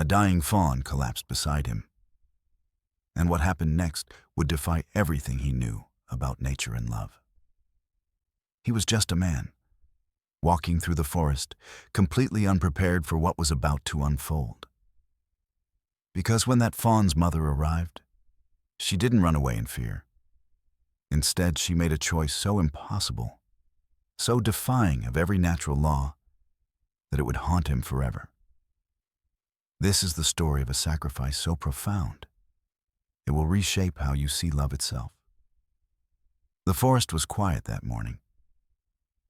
A dying fawn collapsed beside him. And what happened next would defy everything he knew about nature and love. He was just a man, walking through the forest, completely unprepared for what was about to unfold. Because when that fawn's mother arrived, she didn't run away in fear. Instead, she made a choice so impossible, so defying of every natural law, that it would haunt him forever. This is the story of a sacrifice so profound, it will reshape how you see love itself. The forest was quiet that morning.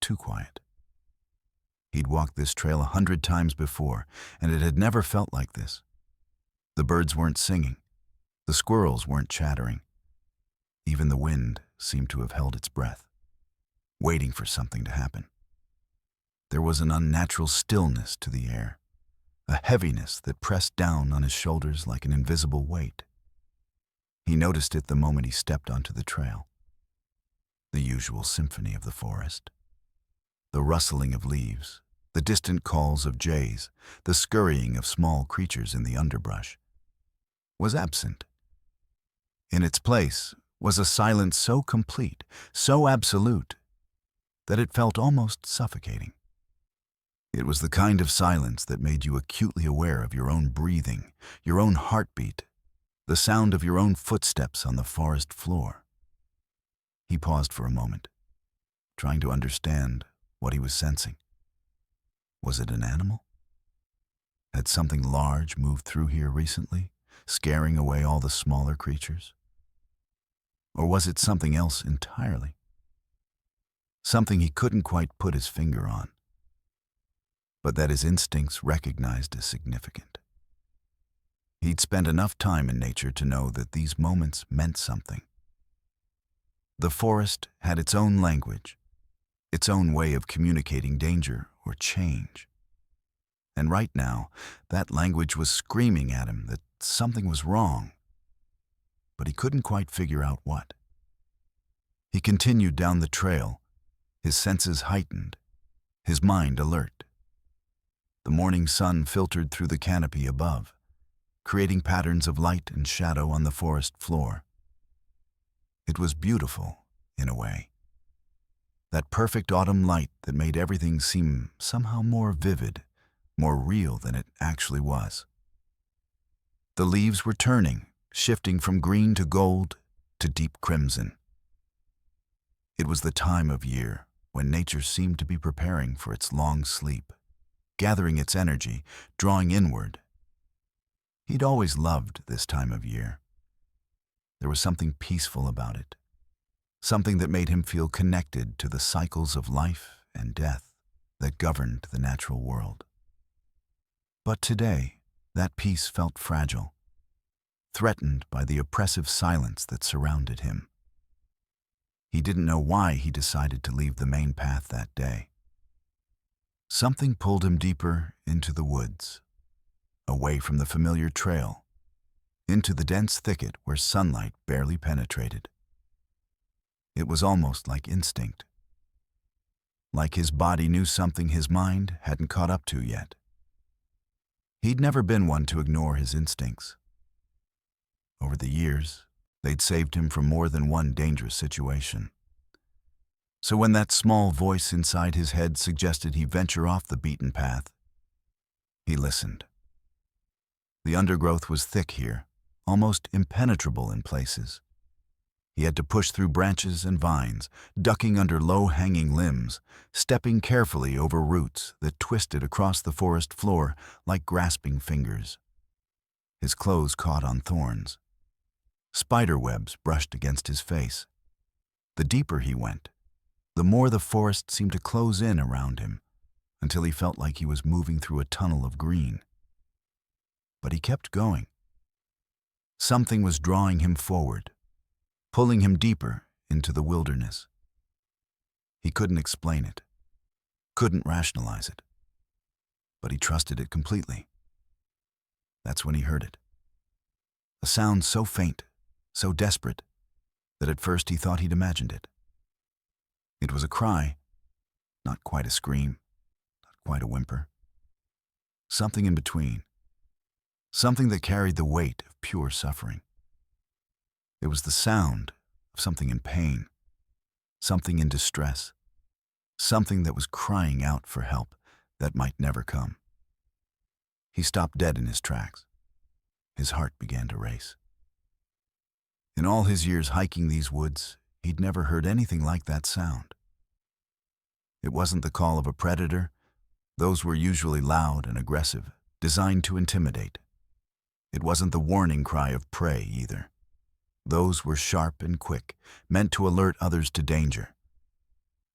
Too quiet. He'd walked this trail 100 times before, and it had never felt like this. The birds weren't singing. The squirrels weren't chattering. Even the wind seemed to have held its breath, waiting for something to happen. There was an unnatural stillness to the air, a heaviness that pressed down on his shoulders like an invisible weight. He noticed it the moment he stepped onto the trail. The usual symphony of the forest. The rustling of leaves, the distant calls of jays, the scurrying of small creatures in the underbrush, was absent. In its place was a silence so complete, so absolute, that it felt almost suffocating. It was the kind of silence that made you acutely aware of your own breathing, your own heartbeat, the sound of your own footsteps on the forest floor. He paused for a moment, trying to understand what he was sensing. Was it an animal? Had something large moved through here recently, scaring away all the smaller creatures? Or was it something else entirely? Something he couldn't quite put his finger on, but that his instincts recognized as significant. He'd spent enough time in nature to know that these moments meant something. The forest had its own language, its own way of communicating danger or change. And right now, that language was screaming at him that something was wrong, but he couldn't quite figure out what. He continued down the trail, his senses heightened, his mind alert. The morning sun filtered through the canopy above, creating patterns of light and shadow on the forest floor. It was beautiful, in a way. That perfect autumn light that made everything seem somehow more vivid, more real than it actually was. The leaves were turning, shifting from green to gold to deep crimson. It was the time of year when nature seemed to be preparing for its long sleep, gathering its energy, drawing inward. He'd always loved this time of year. There was something peaceful about it, something that made him feel connected to the cycles of life and death that governed the natural world. But today, that peace felt fragile, threatened by the oppressive silence that surrounded him. He didn't know why he decided to leave the main path that day. Something pulled him deeper into the woods, away from the familiar trail, into the dense thicket where sunlight barely penetrated. It was almost like instinct, like his body knew something his mind hadn't caught up to yet. He'd never been one to ignore his instincts. Over the years, they'd saved him from more than one dangerous situation. So when that small voice inside his head suggested he venture off the beaten path, he listened. The undergrowth was thick here, almost impenetrable in places. He had to push through branches and vines, ducking under low-hanging limbs, stepping carefully over roots that twisted across the forest floor like grasping fingers. His clothes caught on thorns. Spider webs brushed against his face. The deeper he went, the more the forest seemed to close in around him, until he felt like he was moving through a tunnel of green. But he kept going. Something was drawing him forward, pulling him deeper into the wilderness. He couldn't explain it, couldn't rationalize it, but he trusted it completely. That's when he heard it. A sound so faint, so desperate, that at first he thought he'd imagined it. It was a cry, not quite a scream, not quite a whimper. Something in between. something that carried the weight of pure suffering. It was the sound of something in pain, something in distress, something that was crying out for help that might never come. He stopped dead in his tracks. His heart began to race. In all his years hiking these woods, he'd never heard anything like that sound. It wasn't the call of a predator. Those were usually loud and aggressive, designed to intimidate. It wasn't the warning cry of prey either. Those were sharp and quick, meant to alert others to danger.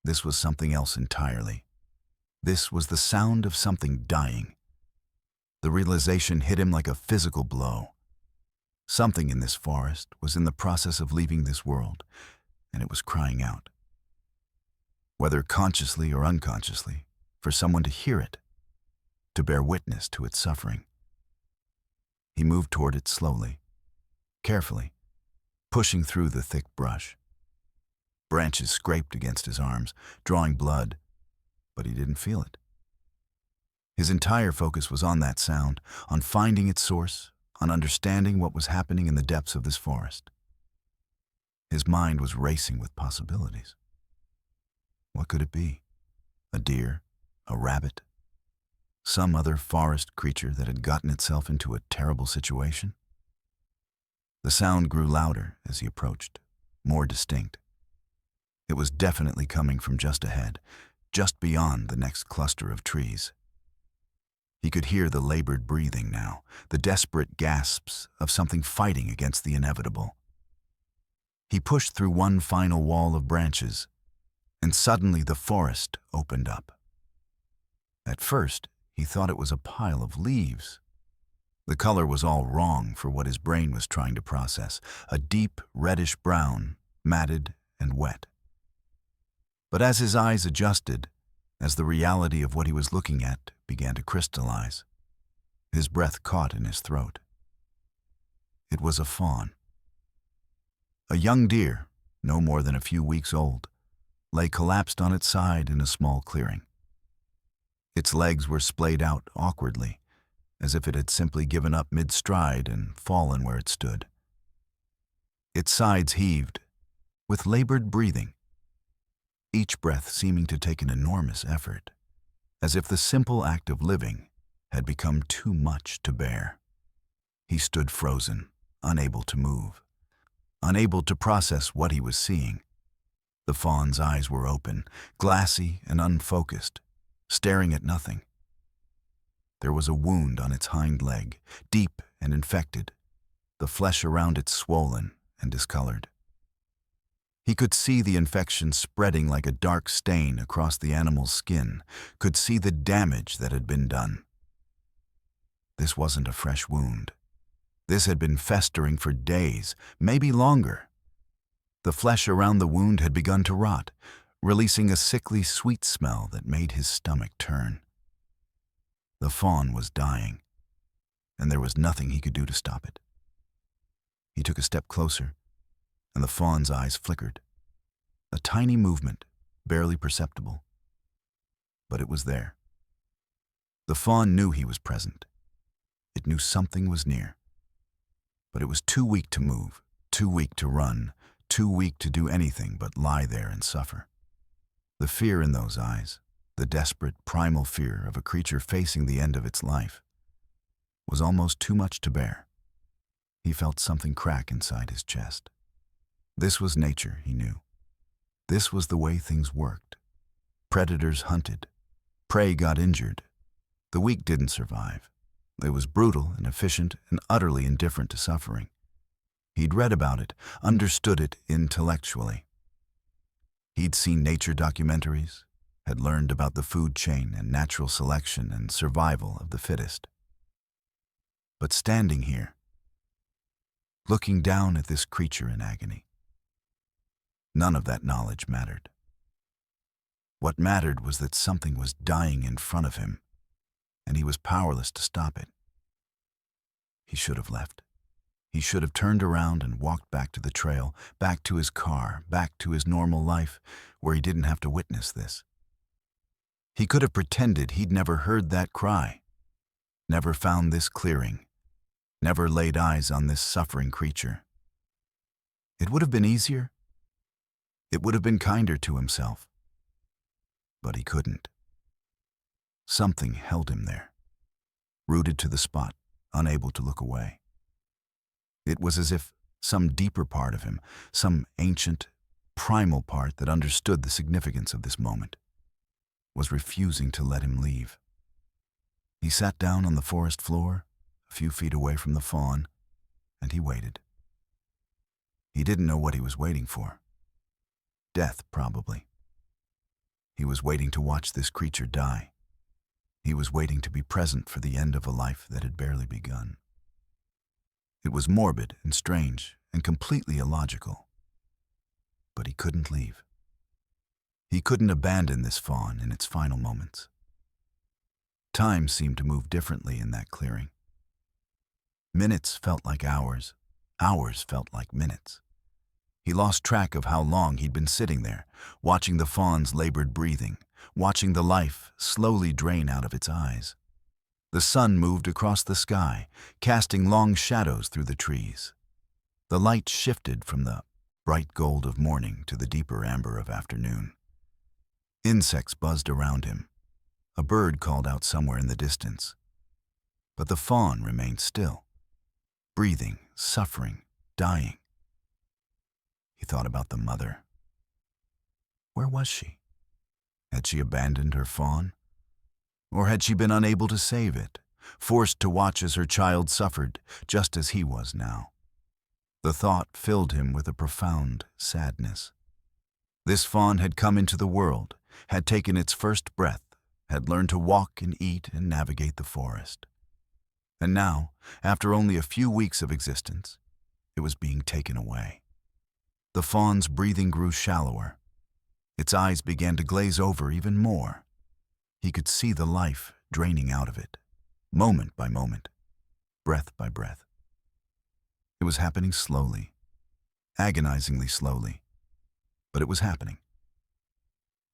This was something else entirely. This was the sound of something dying. The realization hit him like a physical blow. Something in this forest was in the process of leaving this world, and it was crying out. Whether consciously or unconsciously, for someone to hear it, to bear witness to its suffering. He moved toward it slowly, carefully, pushing through the thick brush. Branches scraped against his arms, drawing blood, but he didn't feel it. His entire focus was on that sound, on finding its source, on understanding what was happening in the depths of this forest. His mind was racing with possibilities. What could it be? A deer? A rabbit? Some other forest creature that had gotten itself into a terrible situation? The sound grew louder as he approached, more distinct. It was definitely coming from just ahead, just beyond the next cluster of trees. He could hear the labored breathing now, the desperate gasps of something fighting against the inevitable. He pushed through one final wall of branches, and suddenly the forest opened up. At first, he thought it was a pile of leaves. The color was all wrong for what his brain was trying to process, a deep reddish brown, matted and wet. But as his eyes adjusted, as the reality of what he was looking at began to crystallize, his breath caught in his throat. It was a fawn. A young deer, no more than a few weeks old, lay collapsed on its side in a small clearing. Its legs were splayed out awkwardly, as if it had simply given up mid-stride and fallen where it stood. Its sides heaved, with labored breathing, each breath seeming to take an enormous effort, as if the simple act of living had become too much to bear. He stood frozen, unable to move, unable to process what he was seeing. The fawn's eyes were open, glassy and unfocused, staring at nothing. There was a wound on its hind leg, deep and infected, the flesh around it swollen and discolored. He could see the infection spreading like a dark stain across the animal's skin, could see the damage that had been done. This wasn't a fresh wound. This had been festering for days, maybe longer. The flesh around the wound had begun to rot, releasing a sickly sweet smell that made his stomach turn. The fawn was dying, and there was nothing he could do to stop it. He took a step closer, and the fawn's eyes flickered. A tiny movement, barely perceptible. But it was there. The fawn knew he was present. It knew something was near. But it was too weak to move, too weak to run, too weak to do anything but lie there and suffer. The fear in those eyes, the desperate, primal fear of a creature facing the end of its life, was almost too much to bear. He felt something crack inside his chest. This was nature, he knew. This was the way things worked. Predators hunted. Prey got injured. The weak didn't survive. It was brutal and efficient and utterly indifferent to suffering. He'd read about it, understood it intellectually. He'd seen nature documentaries, had learned about the food chain and natural selection and survival of the fittest. But standing here, looking down at this creature in agony, none of that knowledge mattered. What mattered was that something was dying in front of him, and he was powerless to stop it. He should have left. He should have turned around and walked back to the trail, back to his car, back to his normal life, where he didn't have to witness this. He could have pretended he'd never heard that cry, never found this clearing, never laid eyes on this suffering creature. It would have been easier. It would have been kinder to himself. But he couldn't. Something held him there, rooted to the spot, unable to look away. It was as if some deeper part of him, some ancient, primal part that understood the significance of this moment, was refusing to let him leave. He sat down on the forest floor, a few feet away from the fawn, and he waited. He didn't know what he was waiting for. Death, probably. He was waiting to watch this creature die. He was waiting to be present for the end of a life that had barely begun. It was morbid and strange and completely illogical. But he couldn't leave. He couldn't abandon this fawn in its final moments. Time seemed to move differently in that clearing. Minutes felt like hours. Hours felt like minutes. He lost track of how long he'd been sitting there, watching the fawn's labored breathing, watching the life slowly drain out of its eyes. The sun moved across the sky, casting long shadows through the trees. The light shifted from the bright gold of morning to the deeper amber of afternoon. Insects buzzed around him. A bird called out somewhere in the distance. But the fawn remained still, breathing, suffering, dying. He thought about the mother. Where was she? Had she abandoned her fawn? Or had she been unable to save it, forced to watch as her child suffered, just as he was now? The thought filled him with a profound sadness. This fawn had come into the world, had taken its first breath, had learned to walk and eat and navigate the forest. And now, after only a few weeks of existence, it was being taken away. The fawn's breathing grew shallower. Its eyes began to glaze over even more. He could see the life draining out of it, moment by moment, breath by breath. It was happening slowly, agonizingly slowly, but it was happening.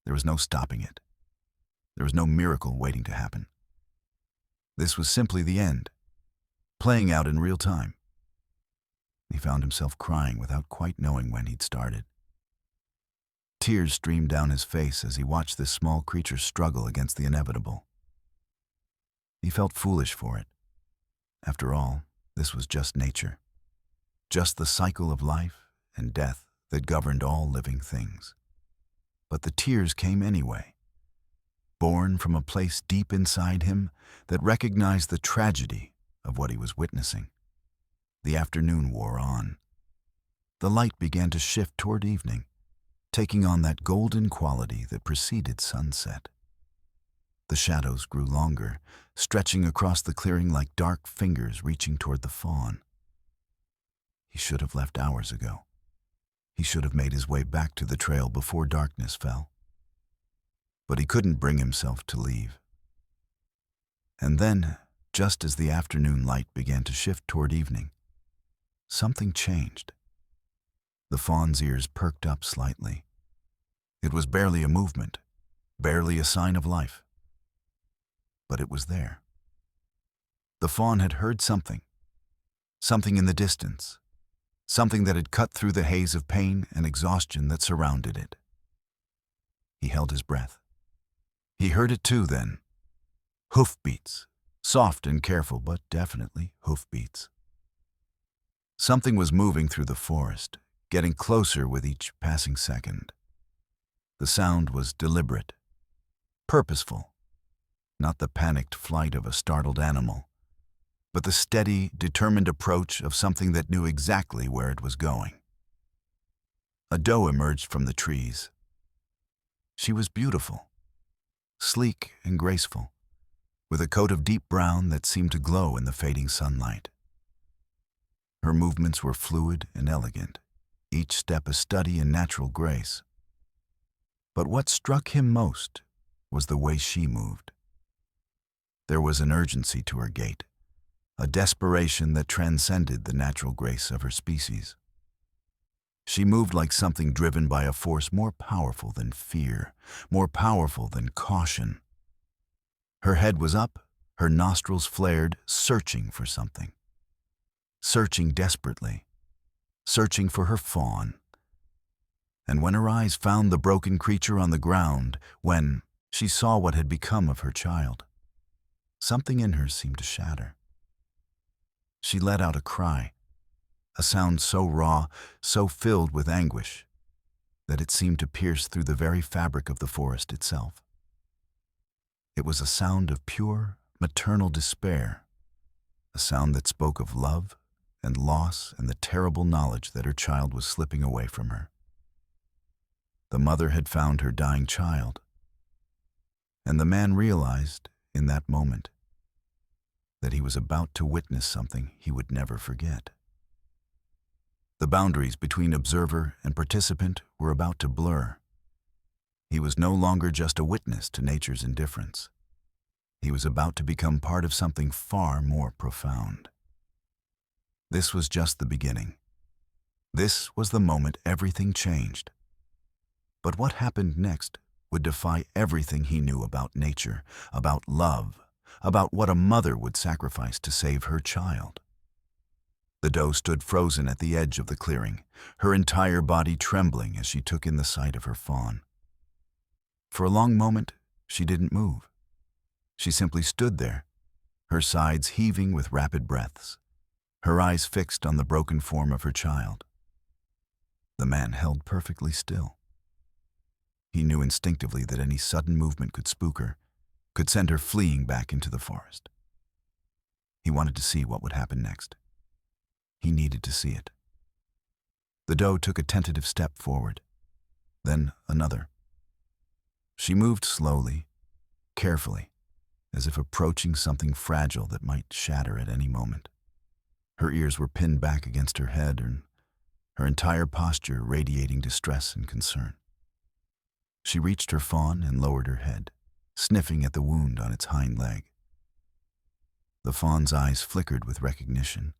There was no stopping it. There was no miracle waiting to happen. This was simply the end, playing out in real time. He found himself crying without quite knowing when he'd started. Tears streamed down his face as he watched this small creature struggle against the inevitable. He felt foolish for it. After all, this was just nature, just the cycle of life and death that governed all living things. But the tears came anyway, born from a place deep inside him that recognized the tragedy of what he was witnessing. The afternoon wore on. The light began to shift toward evening, taking on that golden quality that preceded sunset. The shadows grew longer, stretching across the clearing like dark fingers reaching toward the fawn. He should have left hours ago. He should have made his way back to the trail before darkness fell. But he couldn't bring himself to leave. And then, just as the afternoon light began to shift toward evening, something changed. The fawn's ears perked up slightly. It was barely a movement, barely a sign of life. But it was there. The fawn had heard something in the distance, something that had cut through the haze of pain and exhaustion that surrounded it. He held his breath. He heard it too then. Hoofbeats, soft and careful, but definitely hoofbeats. Something was moving through the forest, getting closer with each passing second. The sound was deliberate, purposeful, not the panicked flight of a startled animal, but the steady, determined approach of something that knew exactly where it was going. A doe emerged from the trees. She was beautiful, sleek and graceful, with a coat of deep brown that seemed to glow in the fading sunlight. Her movements were fluid and elegant, each step a study in natural grace. But what struck him most was the way she moved. There was an urgency to her gait, a desperation that transcended the natural grace of her species. She moved like something driven by a force more powerful than fear, more powerful than caution. Her head was up, her nostrils flared, searching for something. searching desperately, searching for her fawn. And when her eyes found the broken creature on the ground, when she saw what had become of her child, something in her seemed to shatter. She let out a cry, a sound so raw, so filled with anguish, that it seemed to pierce through the very fabric of the forest itself. It was a sound of pure, maternal despair, a sound that spoke of love and loss and the terrible knowledge that her child was slipping away from her. The mother had found her dying child, and the man realized in that moment that he was about to witness something he would never forget. The boundaries between observer and participant were about to blur. He was no longer just a witness to nature's indifference. He was about to become part of something far more profound. This was just the beginning. This was the moment everything changed. But what happened next would defy everything he knew about nature, about love, about what a mother would sacrifice to save her child. The doe stood frozen at the edge of the clearing, her entire body trembling as she took in the sight of her fawn. For a long moment, she didn't move. She simply stood there, her sides heaving with rapid breaths, her eyes fixed on the broken form of her child. The man held perfectly still. He knew instinctively that any sudden movement could spook her, could send her fleeing back into the forest. He wanted to see what would happen next. He needed to see it. The doe took a tentative step forward, then another. She moved slowly, carefully, as if approaching something fragile that might shatter at any moment. Her ears were pinned back against her head, and her entire posture radiating distress and concern. She reached her fawn and lowered her head, sniffing at the wound on its hind leg. The fawn's eyes flickered with recognition.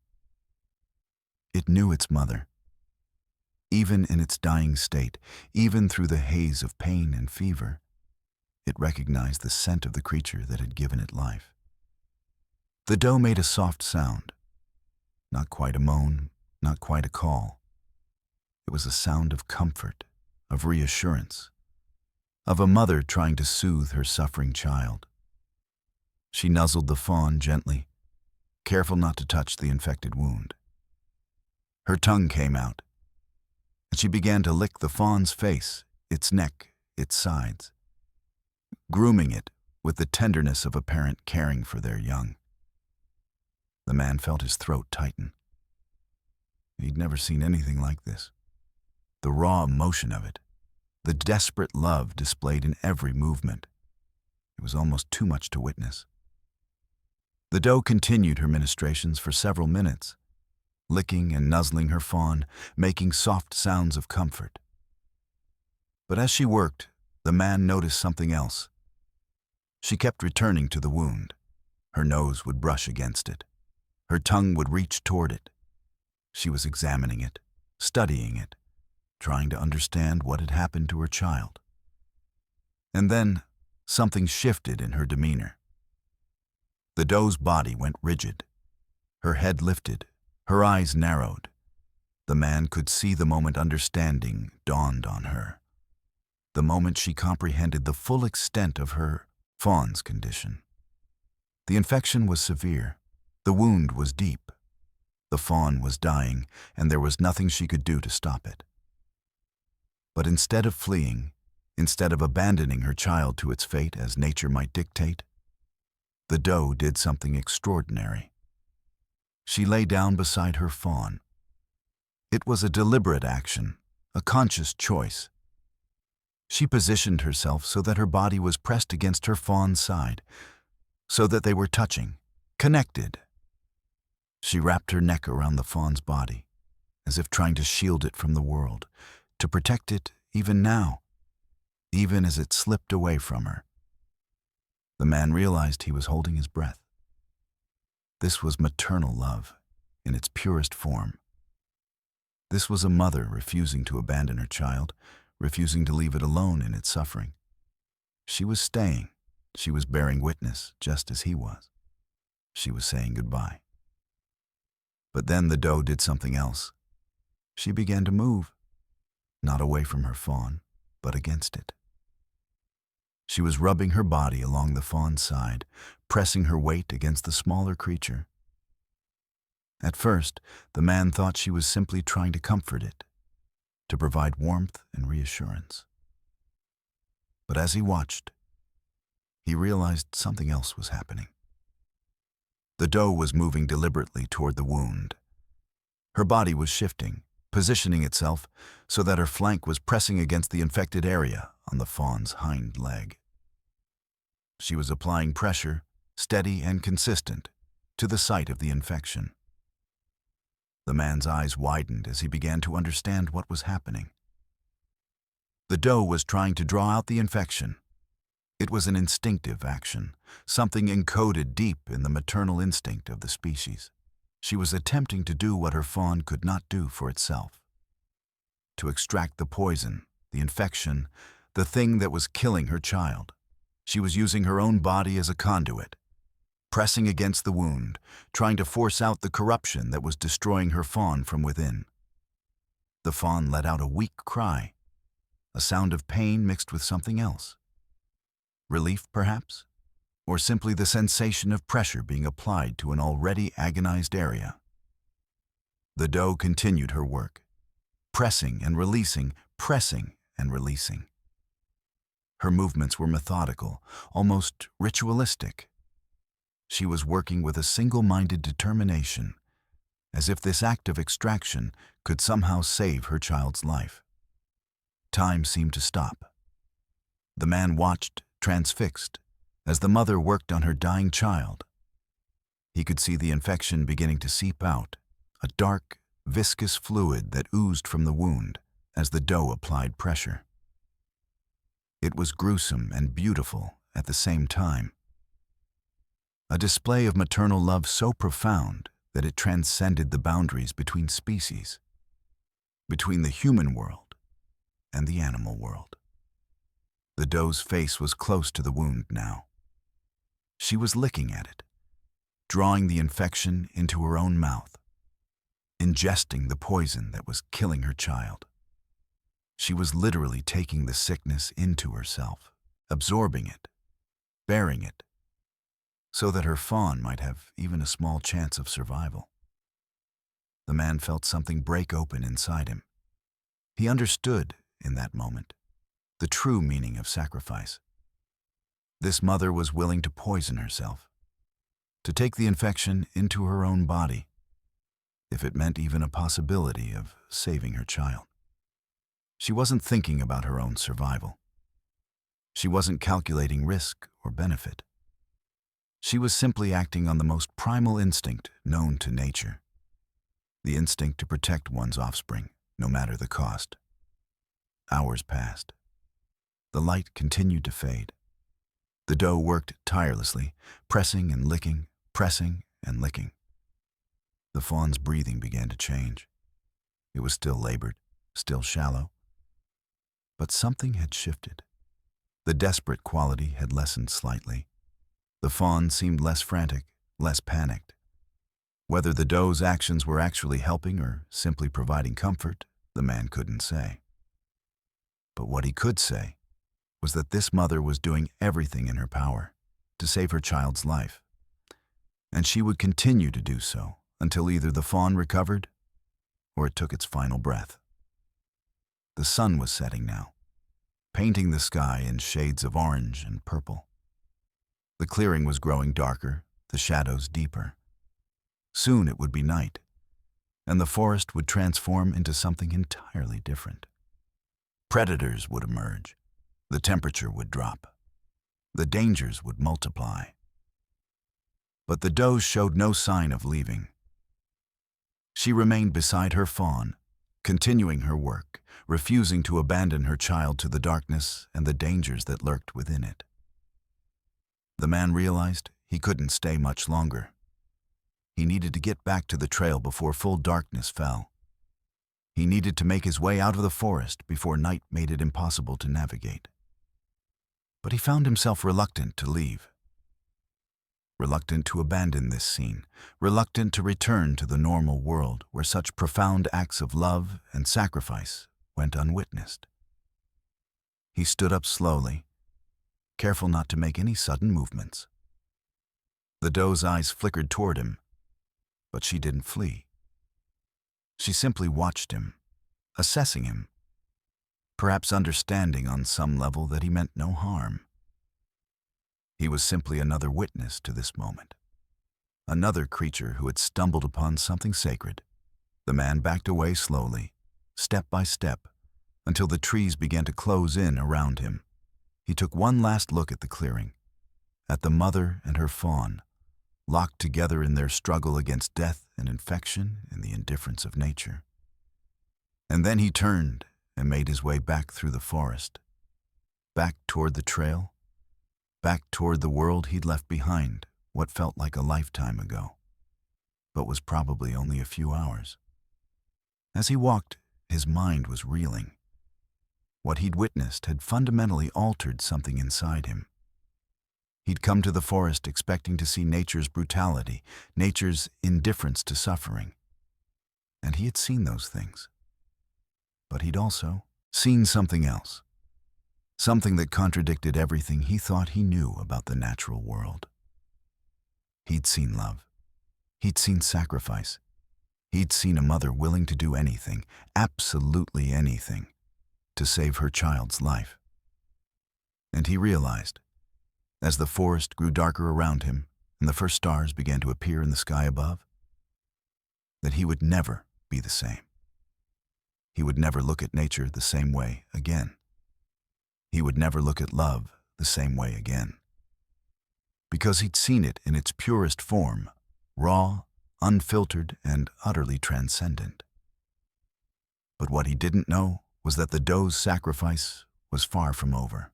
It knew its mother. Even in its dying state, even through the haze of pain and fever, it recognized the scent of the creature that had given it life. The doe made a soft sound. Not quite a moan, not quite a call. It was a sound of comfort, of reassurance, of a mother trying to soothe her suffering child. She nuzzled the fawn gently, careful not to touch the infected wound. Her tongue came out, and she began to lick the fawn's face, its neck, its sides, grooming it with the tenderness of a parent caring for their young. The man felt his throat tighten. He'd never seen anything like this. The raw emotion of it, the desperate love displayed in every movement. It was almost too much to witness. The doe continued her ministrations for several minutes, licking and nuzzling her fawn, making soft sounds of comfort. But as she worked, the man noticed something else. She kept returning to the wound. Her nose would brush against it. Her tongue would reach toward it. She was examining it, studying it, trying to understand what had happened to her child. And then something shifted in her demeanor. The doe's body went rigid. Her head lifted, her eyes narrowed. The man could see the moment understanding dawned on her. The moment she comprehended the full extent of her fawn's condition. The infection was severe. The wound was deep. The fawn was dying, and there was nothing she could do to stop it. But instead of fleeing, instead of abandoning her child to its fate as nature might dictate, the doe did something extraordinary. She lay down beside her fawn. It was a deliberate action, a conscious choice. She positioned herself so that her body was pressed against her fawn's side, so that they were touching, connected. She wrapped her neck around the fawn's body, as if trying to shield it from the world, to protect it even now, even as it slipped away from her. The man realized he was holding his breath. This was maternal love in its purest form. This was a mother refusing to abandon her child, refusing to leave it alone in its suffering. She was staying. She was bearing witness, just as he was. She was saying goodbye. But then the doe did something else. She began to move, not away from her fawn, but against it. She was rubbing her body along the fawn's side, pressing her weight against the smaller creature. At first, the man thought she was simply trying to comfort it, to provide warmth and reassurance. But as he watched, he realized something else was happening. The doe was moving deliberately toward the wound. Her body was shifting, positioning itself so that her flank was pressing against the infected area on the fawn's hind leg. She was applying pressure, steady and consistent, to the site of the infection. The man's eyes widened as he began to understand what was happening. The doe was trying to draw out the infection. It was an instinctive action, something encoded deep in the maternal instinct of the species. She was attempting to do what her fawn could not do for itself. To extract the poison, the infection, the thing that was killing her child. She was using her own body as a conduit, pressing against the wound, trying to force out the corruption that was destroying her fawn from within. The fawn let out a weak cry, a sound of pain mixed with something else. Relief, perhaps? Or simply the sensation of pressure being applied to an already agonized area. The doe continued her work, pressing and releasing, pressing and releasing. Her movements were methodical, almost ritualistic. She was working with a single-minded determination, as if this act of extraction could somehow save her child's life. Time seemed to stop. The man watched, transfixed, as the mother worked on her dying child. He could see the infection beginning to seep out, a dark, viscous fluid that oozed from the wound as the doe applied pressure. It was gruesome and beautiful at the same time. A display of maternal love so profound that it transcended the boundaries between species, between the human world and the animal world. The doe's face was close to the wound now. She was licking at it, drawing the infection into her own mouth, ingesting the poison that was killing her child. She was literally taking the sickness into herself, absorbing it, bearing it, so that her fawn might have even a small chance of survival. The man felt something break open inside him. He understood, in that moment, the true meaning of sacrifice. This mother was willing to poison herself, to take the infection into her own body, if it meant even a possibility of saving her child. She wasn't thinking about her own survival. She wasn't calculating risk or benefit. She was simply acting on the most primal instinct known to nature, the instinct to protect one's offspring, no matter the cost. Hours passed. The light continued to fade. The doe worked tirelessly, pressing and licking, pressing and licking. The fawn's breathing began to change. It was still labored, still shallow. But something had shifted. The desperate quality had lessened slightly. The fawn seemed less frantic, less panicked. Whether the doe's actions were actually helping or simply providing comfort, the man couldn't say. But what he could say was that this mother was doing everything in her power to save her child's life, and she would continue to do so until either the fawn recovered or it took its final breath. The sun was setting now, painting the sky in shades of orange and purple. The clearing was growing darker, the shadows deeper. Soon it would be night, and the forest would transform into something entirely different. Predators would emerge. The temperature would drop. The dangers would multiply. But the doe showed no sign of leaving. She remained beside her fawn, continuing her work, refusing to abandon her child to the darkness and the dangers that lurked within it. The man realized he couldn't stay much longer. He needed to get back to the trail before full darkness fell. He needed to make his way out of the forest before night made it impossible to navigate. But he found himself reluctant to leave. reluctant to abandon this scene, reluctant to return to the normal world where such profound acts of love and sacrifice went unwitnessed. He stood up slowly, careful not to make any sudden movements. The doe's eyes flickered toward him, but she didn't flee. She simply watched him, assessing him, perhaps understanding on some level that he meant no harm. He was simply another witness to this moment, another creature who had stumbled upon something sacred. The man backed away slowly, step by step, until the trees began to close in around him. He took one last look at the clearing, at the mother and her fawn, locked together in their struggle against death and infection and the indifference of nature. And then he turned and made his way back through the forest, back toward the trail, back toward the world he'd left behind what felt like a lifetime ago, but was probably only a few hours. As he walked, his mind was reeling. What he'd witnessed had fundamentally altered something inside him. He'd come to the forest expecting to see nature's brutality, nature's indifference to suffering. And he had seen those things. But he'd also seen something else. Something that contradicted everything he thought he knew about the natural world. He'd seen love. He'd seen sacrifice. He'd seen a mother willing to do anything, absolutely anything, to save her child's life. And he realized, as the forest grew darker around him and the first stars began to appear in the sky above, that he would never be the same. He would never look at nature the same way again. He would never look at love the same way again. Because he'd seen it in its purest form, raw, unfiltered, and utterly transcendent. But what he didn't know was that the doe's sacrifice was far from over.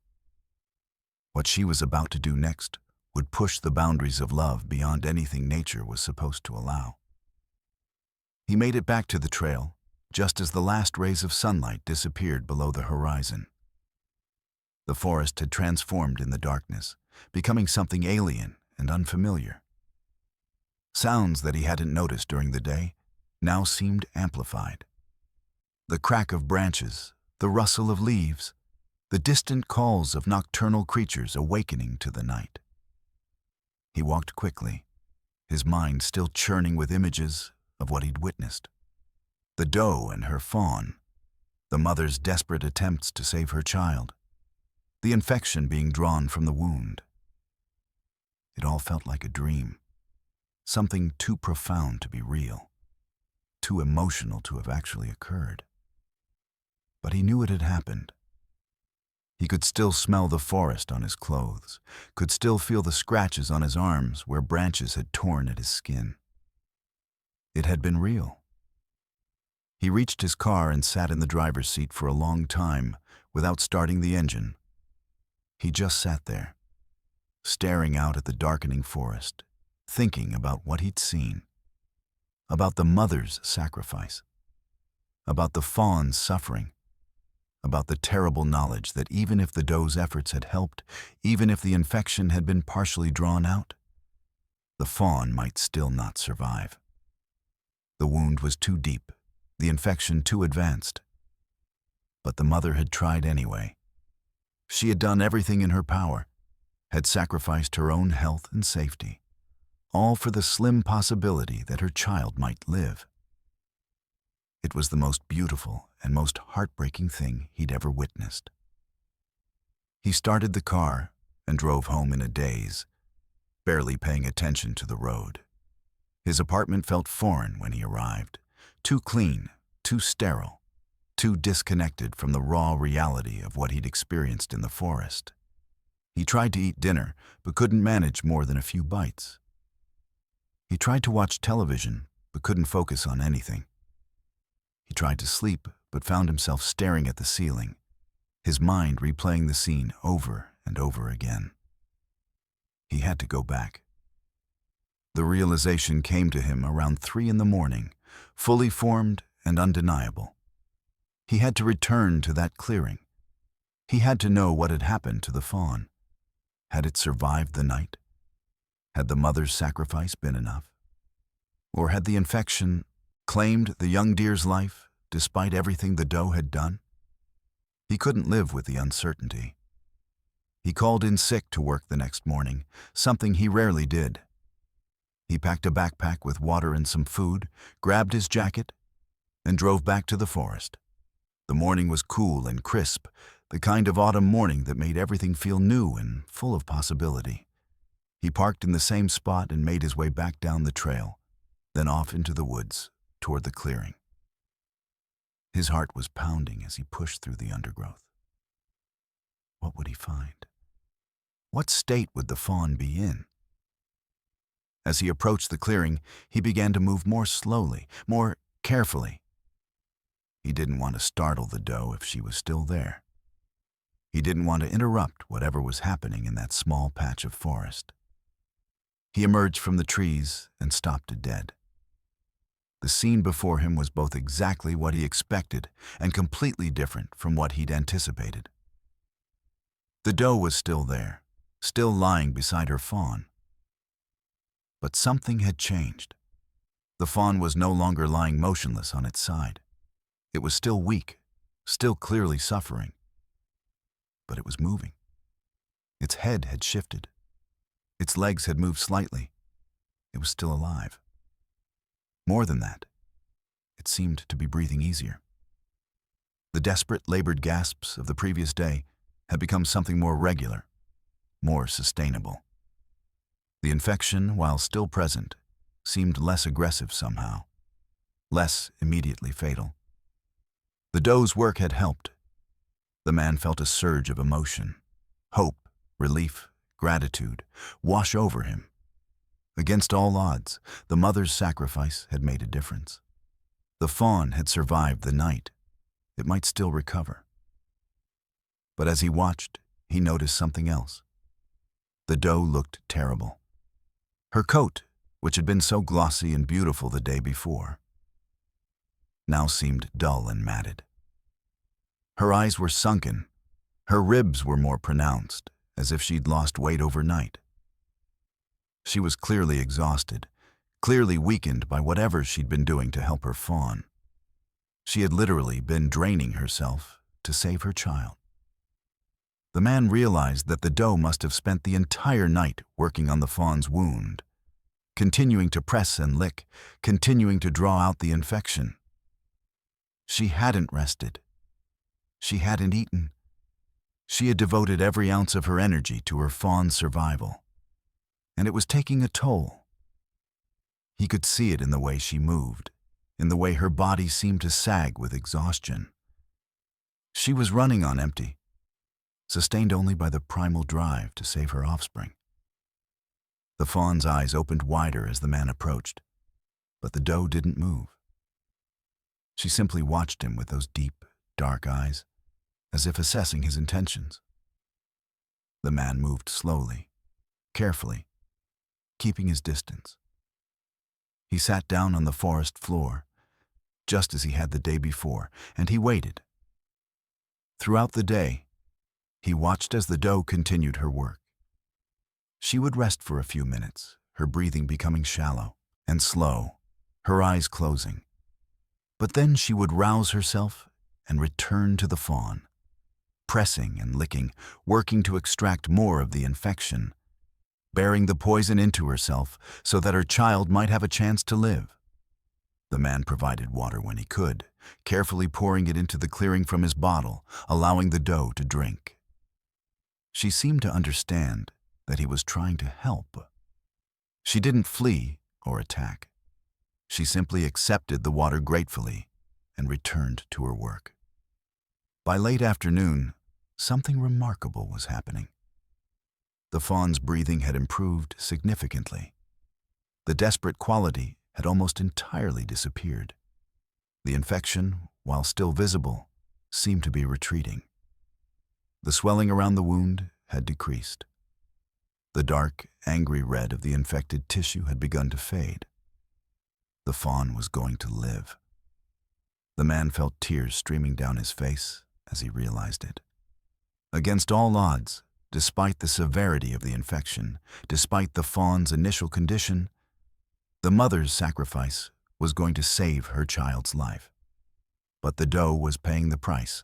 What she was about to do next would push the boundaries of love beyond anything nature was supposed to allow. He made it back to the trail, just as the last rays of sunlight disappeared below the horizon. The forest had transformed in the darkness, becoming something alien and unfamiliar. Sounds that he hadn't noticed during the day now seemed amplified. The crack of branches, the rustle of leaves, the distant calls of nocturnal creatures awakening to the night. He walked quickly, his mind still churning with images of what he'd witnessed. The doe and her fawn, the mother's desperate attempts to save her child, the infection being drawn from the wound. It all felt like a dream, something too profound to be real, too emotional to have actually occurred. But he knew it had happened. He could still smell the forest on his clothes, could still feel the scratches on his arms where branches had torn at his skin. It had been real. He reached his car and sat in the driver's seat for a long time without starting the engine. He just sat there, staring out at the darkening forest, thinking about what he'd seen, about the mother's sacrifice, about the fawn's suffering, about the terrible knowledge that even if the doe's efforts had helped, even if the infection had been partially drawn out, the fawn might still not survive. The wound was too deep, the infection too advanced. But the mother had tried anyway. She had done everything in her power, had sacrificed her own health and safety, all for the slim possibility that her child might live. It was the most beautiful and most heartbreaking thing he'd ever witnessed. He started the car and drove home in a daze, barely paying attention to the road. His apartment felt foreign when he arrived, too clean, too sterile, too disconnected from the raw reality of what he'd experienced in the forest. He tried to eat dinner, but couldn't manage more than a few bites. He tried to watch television, but couldn't focus on anything. He tried to sleep, but found himself staring at the ceiling, his mind replaying the scene over and over again. He had to go back. The realization came to him around 3 a.m, fully formed and undeniable. He had to return to that clearing. He had to know what had happened to the fawn. Had it survived the night? Had the mother's sacrifice been enough? Or had the infection claimed the young deer's life despite everything the doe had done? He couldn't live with the uncertainty. He called in sick to work the next morning, something he rarely did. He packed a backpack with water and some food, grabbed his jacket, and drove back to the forest. The morning was cool and crisp, the kind of autumn morning that made everything feel new and full of possibility. He parked in the same spot and made his way back down the trail, then off into the woods toward the clearing. His heart was pounding as he pushed through the undergrowth. What would he find? What state would the fawn be in? As he approached the clearing, he began to move more slowly, more carefully. He didn't want to startle the doe if she was still there. He didn't want to interrupt whatever was happening in that small patch of forest. He emerged from the trees and stopped dead. The scene before him was both exactly what he expected and completely different from what he'd anticipated. The doe was still there, still lying beside her fawn. But something had changed. The fawn was no longer lying motionless on its side. It was still weak, still clearly suffering. But it was moving. Its head had shifted. Its legs had moved slightly. It was still alive. More than that, it seemed to be breathing easier. The desperate, labored gasps of the previous day had become something more regular, more sustainable. The infection, while still present, seemed less aggressive somehow, less immediately fatal. The doe's work had helped. The man felt a surge of emotion, hope, relief, gratitude, wash over him. Against all odds, the mother's sacrifice had made a difference. The fawn had survived the night. It might still recover. But as he watched, he noticed something else. The doe looked terrible. Her coat, which had been so glossy and beautiful the day before, now seemed dull and matted. Her eyes were sunken. Her ribs were more pronounced, as if she'd lost weight overnight. She was clearly exhausted, clearly weakened by whatever she'd been doing to help her fawn. She had literally been draining herself to save her child. The man realized that the doe must have spent the entire night working on the fawn's wound, continuing to press and lick, continuing to draw out the infection. She hadn't rested. She hadn't eaten. She had devoted every ounce of her energy to her fawn's survival, and it was taking a toll. He could see it in the way she moved, in the way her body seemed to sag with exhaustion. She was running on empty, sustained only by the primal drive to save her offspring. The fawn's eyes opened wider as the man approached, but the doe didn't move. She simply watched him with those deep, dark eyes, as if assessing his intentions. The man moved slowly, carefully, keeping his distance. He sat down on the forest floor, just as he had the day before, and he waited. Throughout the day, he watched as the doe continued her work. She would rest for a few minutes, her breathing becoming shallow and slow, her eyes closing. But then she would rouse herself and return to the fawn, pressing and licking, working to extract more of the infection, bearing the poison into herself so that her child might have a chance to live. The man provided water when he could, carefully pouring it into the clearing from his bottle, allowing the doe to drink. She seemed to understand that he was trying to help. She didn't flee or attack. She simply accepted the water gratefully and returned to her work. By late afternoon, something remarkable was happening. The fawn's breathing had improved significantly. The desperate quality had almost entirely disappeared. The infection, while still visible, seemed to be retreating. The swelling around the wound had decreased. The dark, angry red of the infected tissue had begun to fade. The fawn was going to live. The man felt tears streaming down his face as he realized it. Against all odds, despite the severity of the infection, despite the fawn's initial condition, the mother's sacrifice was going to save her child's life. But the doe was paying the price.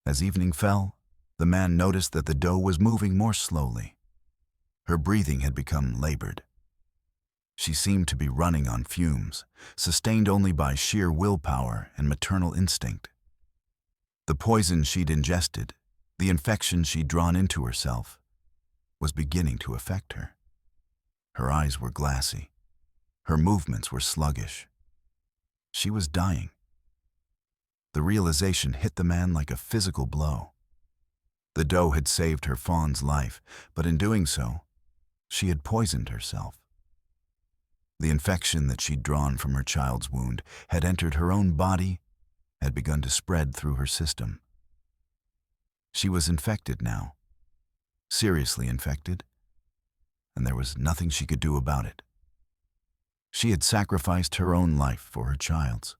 As evening fell, the man noticed that the doe was moving more slowly. Her breathing had become labored. She seemed to be running on fumes, sustained only by sheer willpower and maternal instinct. The poison she'd ingested, the infection she'd drawn into herself, was beginning to affect her. Her eyes were glassy. Her movements were sluggish. She was dying. The realization hit the man like a physical blow. The doe had saved her fawn's life, but in doing so, she had poisoned herself. The infection that she'd drawn from her child's wound had entered her own body, had begun to spread through her system. She was infected now, seriously infected, and there was nothing she could do about it. She had sacrificed her own life for her child's.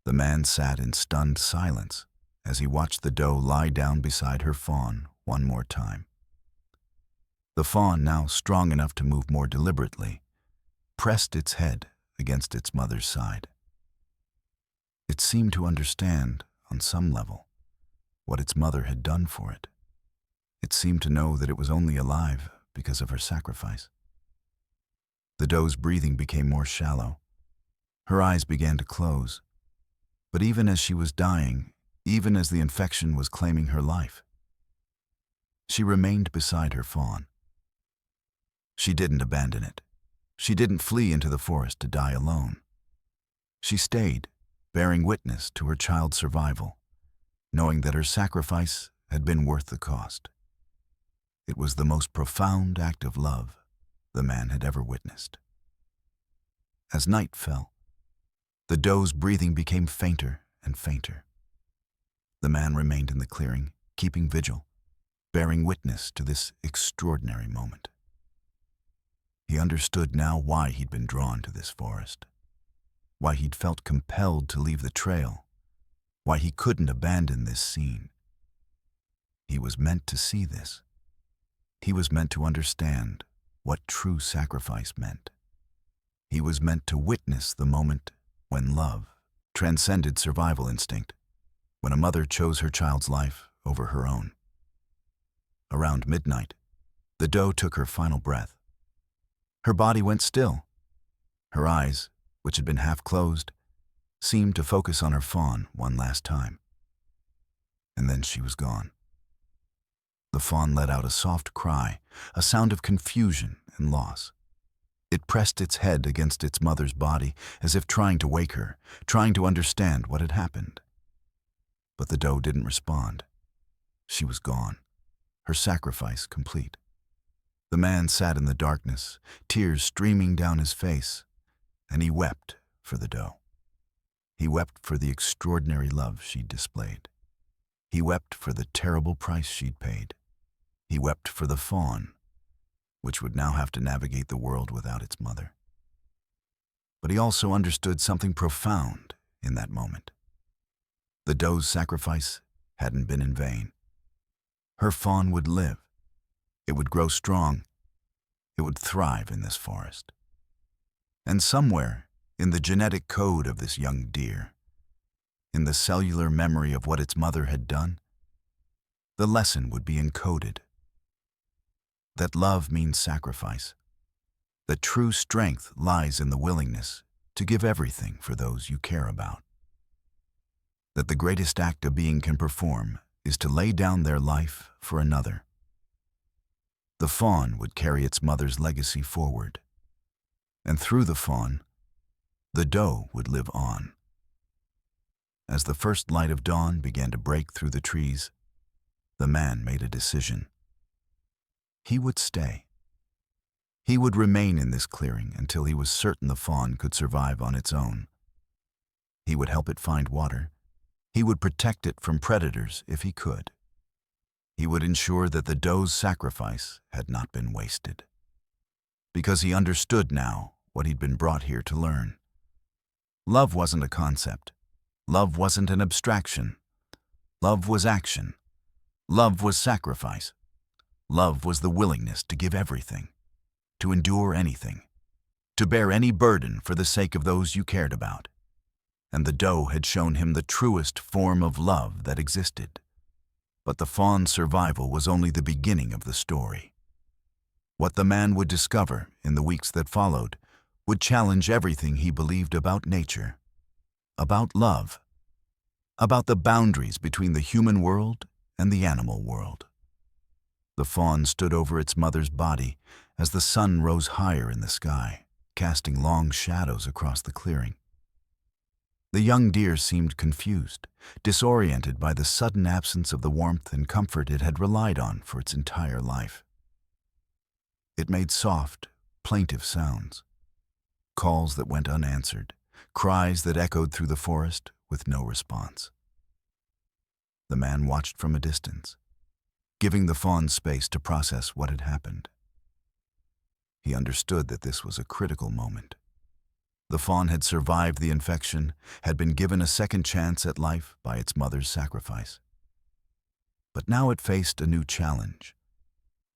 The man sat in stunned silence as he watched the doe lie down beside her fawn one more time. The fawn, now strong enough to move more deliberately, pressed its head against its mother's side. It seemed to understand, on some level, what its mother had done for it. It seemed to know that it was only alive because of her sacrifice. The doe's breathing became more shallow. Her eyes began to close. But even as she was dying, even as the infection was claiming her life, she remained beside her fawn. She didn't abandon it. She didn't flee into the forest to die alone. She stayed, bearing witness to her child's survival, knowing that her sacrifice had been worth the cost. It was the most profound act of love the man had ever witnessed. As night fell, the doe's breathing became fainter and fainter. The man remained in the clearing, keeping vigil, bearing witness to this extraordinary moment. He understood now why he'd been drawn to this forest, why he'd felt compelled to leave the trail, why he couldn't abandon this scene. He was meant to see this. He was meant to understand what true sacrifice meant. He was meant to witness the moment when love transcended survival instinct, when a mother chose her child's life over her own. Around midnight, the doe took her final breath. Her body went still. Her eyes, which had been half closed, seemed to focus on her fawn one last time. And then she was gone. The fawn let out a soft cry, a sound of confusion and loss. It pressed its head against its mother's body as if trying to wake her, trying to understand what had happened. But the doe didn't respond. She was gone, her sacrifice complete. The man sat in the darkness, tears streaming down his face, and he wept for the doe. He wept for the extraordinary love she'd displayed. He wept for the terrible price she'd paid. He wept for the fawn, which would now have to navigate the world without its mother. But he also understood something profound in that moment. The doe's sacrifice hadn't been in vain. Her fawn would live. It would grow strong. It would thrive in this forest. And somewhere in the genetic code of this young deer, in the cellular memory of what its mother had done, the lesson would be encoded. That love means sacrifice. That true strength lies in the willingness to give everything for those you care about. That the greatest act a being can perform is to lay down their life for another. The fawn would carry its mother's legacy forward, and through the fawn, the doe would live on. As the first light of dawn began to break through the trees, the man made a decision. He would stay. He would remain in this clearing until he was certain the fawn could survive on its own. He would help it find water. He would protect it from predators if he could. He would ensure that the doe's sacrifice had not been wasted. Because he understood now what he'd been brought here to learn. Love wasn't a concept. Love wasn't an abstraction. Love was action. Love was sacrifice. Love was the willingness to give everything, to endure anything, to bear any burden for the sake of those you cared about. And the doe had shown him the truest form of love that existed. But the fawn's survival was only the beginning of the story. What the man would discover in the weeks that followed would challenge everything he believed about nature, about love, about the boundaries between the human world and the animal world. The fawn stood over its mother's body as the sun rose higher in the sky, casting long shadows across the clearing. The young deer seemed confused, disoriented by the sudden absence of the warmth and comfort it had relied on for its entire life. It made soft, plaintive sounds, calls that went unanswered, cries that echoed through the forest with no response. The man watched from a distance, giving the fawn space to process what had happened. He understood that this was a critical moment. The fawn had survived the infection, had been given a second chance at life by its mother's sacrifice. But now it faced a new challenge: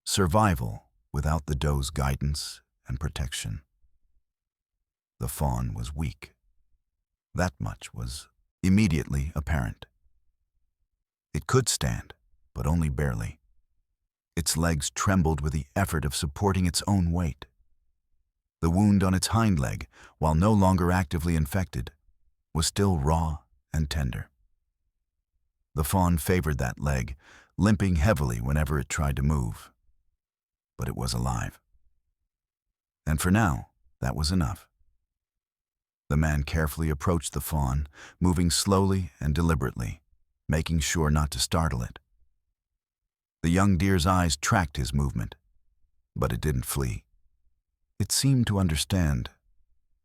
survival without the doe's guidance and protection. The fawn was weak. That much was immediately apparent. It could stand, but only barely. Its legs trembled with the effort of supporting its own weight. The wound on its hind leg, while no longer actively infected, was still raw and tender. The fawn favored that leg, limping heavily whenever it tried to move. But it was alive. And for now, that was enough. The man carefully approached the fawn, moving slowly and deliberately, making sure not to startle it. The young deer's eyes tracked his movement, but it didn't flee. It seemed to understand,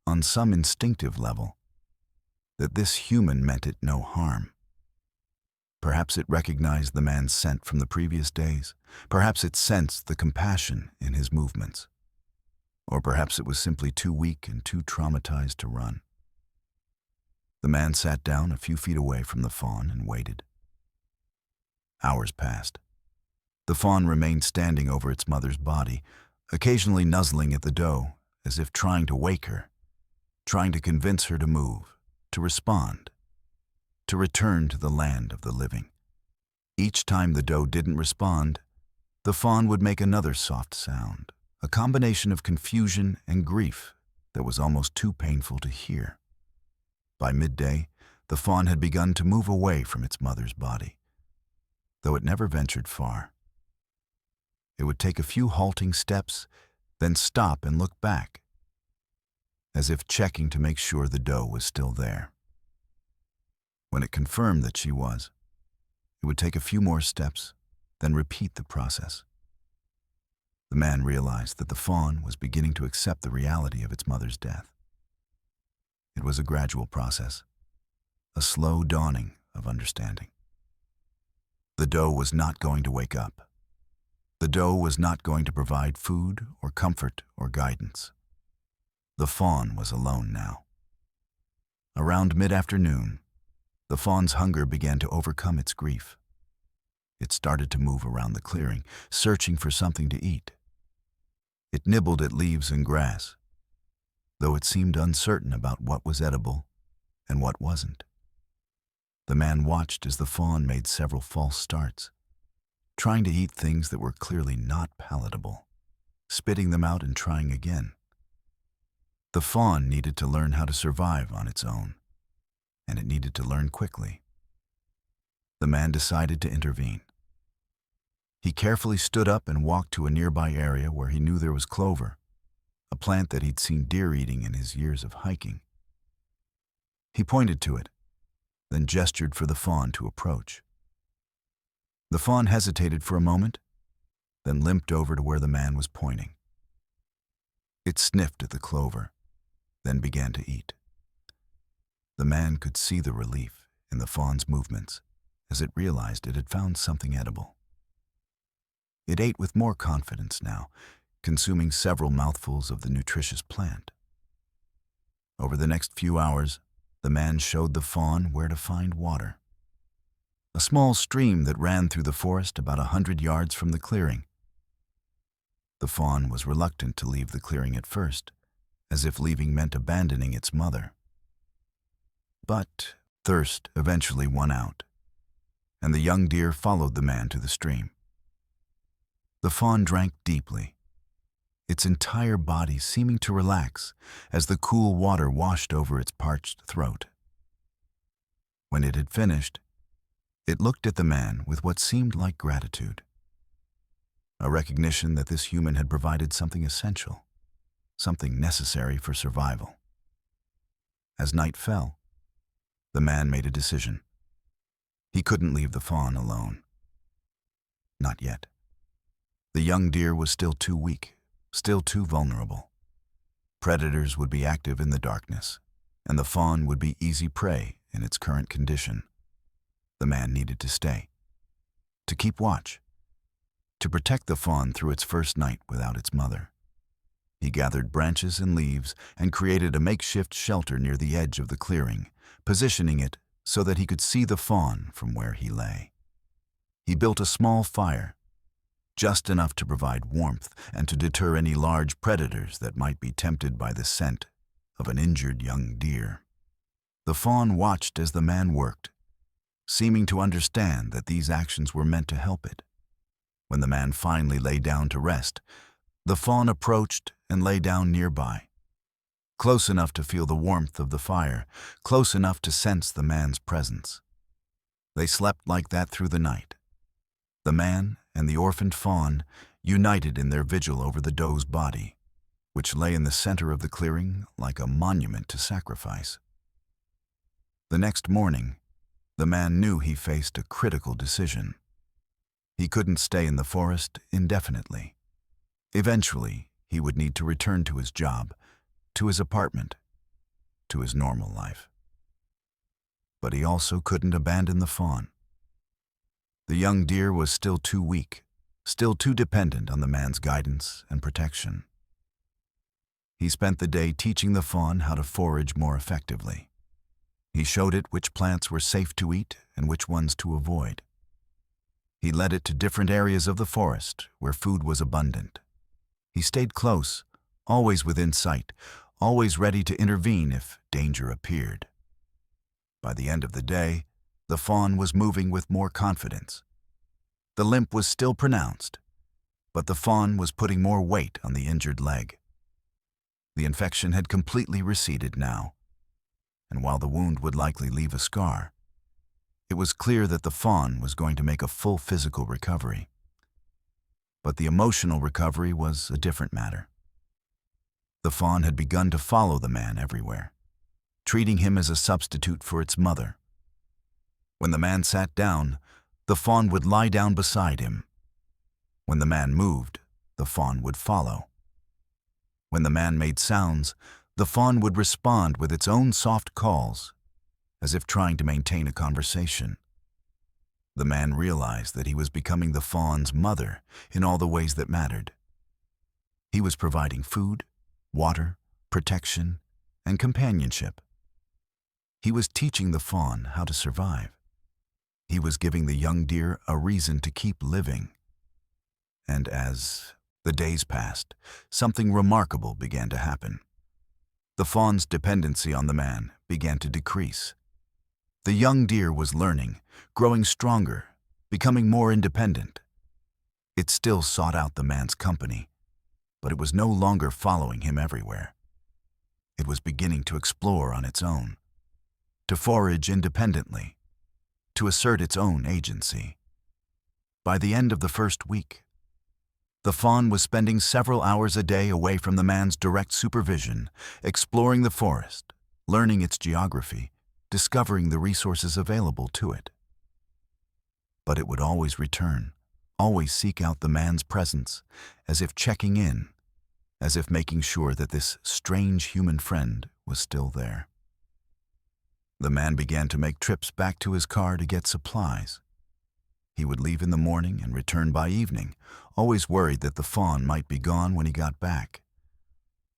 on some instinctive level, that this human meant it no harm. Perhaps it recognized the man's scent from the previous days. Perhaps it sensed the compassion in his movements. Or perhaps it was simply too weak and too traumatized to run. The man sat down a few feet away from the fawn and waited. Hours passed. The fawn remained standing over its mother's body, occasionally nuzzling at the doe, as if trying to wake her, trying to convince her to move, to respond, to return to the land of the living. Each time the doe didn't respond, the fawn would make another soft sound, a combination of confusion and grief that was almost too painful to hear. By midday, the fawn had begun to move away from its mother's body, though it never ventured far. It would take a few halting steps, then stop and look back, as if checking to make sure the doe was still there. When it confirmed that she was, it would take a few more steps, then repeat the process. The man realized that the fawn was beginning to accept the reality of its mother's death. It was a gradual process, a slow dawning of understanding. The doe was not going to wake up. The doe was not going to provide food or comfort or guidance. The fawn was alone now. Around mid-afternoon, the fawn's hunger began to overcome its grief. It started to move around the clearing, searching for something to eat. It nibbled at leaves and grass, though it seemed uncertain about what was edible and what wasn't. The man watched as the fawn made several false starts, trying to eat things that were clearly not palatable, spitting them out and trying again. The fawn needed to learn how to survive on its own, and it needed to learn quickly. The man decided to intervene. He carefully stood up and walked to a nearby area where he knew there was clover, a plant that he'd seen deer eating in his years of hiking. He pointed to it, then gestured for the fawn to approach. The fawn hesitated for a moment, then limped over to where the man was pointing. It sniffed at the clover, then began to eat. The man could see the relief in the fawn's movements as it realized it had found something edible. It ate with more confidence now, consuming several mouthfuls of the nutritious plant. Over the next few hours, the man showed the fawn where to find water. a small stream that ran through the forest about 100 yards from the clearing. The fawn was reluctant to leave the clearing at first, as if leaving meant abandoning its mother. But thirst eventually won out, and the young deer followed the man to the stream. The fawn drank deeply, its entire body seeming to relax as the cool water washed over its parched throat. When it had finished, it looked at the man with what seemed like gratitude, a recognition that this human had provided something essential, something necessary for survival. As night fell, the man made a decision. He couldn't leave the fawn alone. Not yet. The young deer was still too weak, still too vulnerable. Predators would be active in the darkness, and the fawn would be easy prey in its current condition. The man needed to stay, to keep watch, to protect the fawn through its first night without its mother. He gathered branches and leaves and created a makeshift shelter near the edge of the clearing, positioning it so that he could see the fawn from where he lay. He built a small fire, just enough to provide warmth and to deter any large predators that might be tempted by the scent of an injured young deer. The fawn watched as the man worked, seeming to understand that these actions were meant to help it. When the man finally lay down to rest, the fawn approached and lay down nearby, close enough to feel the warmth of the fire, close enough to sense the man's presence. They slept like that through the night. The man and the orphaned fawn united in their vigil over the doe's body, which lay in the center of the clearing like a monument to sacrifice. The next morning, the man knew he faced a critical decision. He couldn't stay in the forest indefinitely. Eventually, he would need to return to his job, to his apartment, to his normal life. But he also couldn't abandon the fawn. The young deer was still too weak, still too dependent on the man's guidance and protection. He spent the day teaching the fawn how to forage more effectively. He showed it which plants were safe to eat and which ones to avoid. He led it to different areas of the forest where food was abundant. He stayed close, always within sight, always ready to intervene if danger appeared. By the end of the day, the fawn was moving with more confidence. The limp was still pronounced, but the fawn was putting more weight on the injured leg. The infection had completely receded now, and while the wound would likely leave a scar, it was clear that the fawn was going to make a full physical recovery. But the emotional recovery was a different matter. The fawn had begun to follow the man everywhere, treating him as a substitute for its mother. When the man sat down, the fawn would lie down beside him. When the man moved, the fawn would follow. When the man made sounds, the fawn would respond with its own soft calls, as if trying to maintain a conversation. The man realized that he was becoming the fawn's mother in all the ways that mattered. He was providing food, water, protection, and companionship. He was teaching the fawn how to survive. He was giving the young deer a reason to keep living. And as the days passed, something remarkable began to happen. The fawn's dependency on the man began to decrease. The young deer was learning, growing stronger, becoming more independent. It still sought out the man's company, but it was no longer following him everywhere. It was beginning to explore on its own, to forage independently, to assert its own agency. By the end of the first week, the fawn was spending several hours a day away from the man's direct supervision, exploring the forest, learning its geography, discovering the resources available to it. But it would always return, always seek out the man's presence, as if checking in, as if making sure that this strange human friend was still there. The man began to make trips back to his car to get supplies. He would leave in the morning and return by evening, always worried that the fawn might be gone when he got back,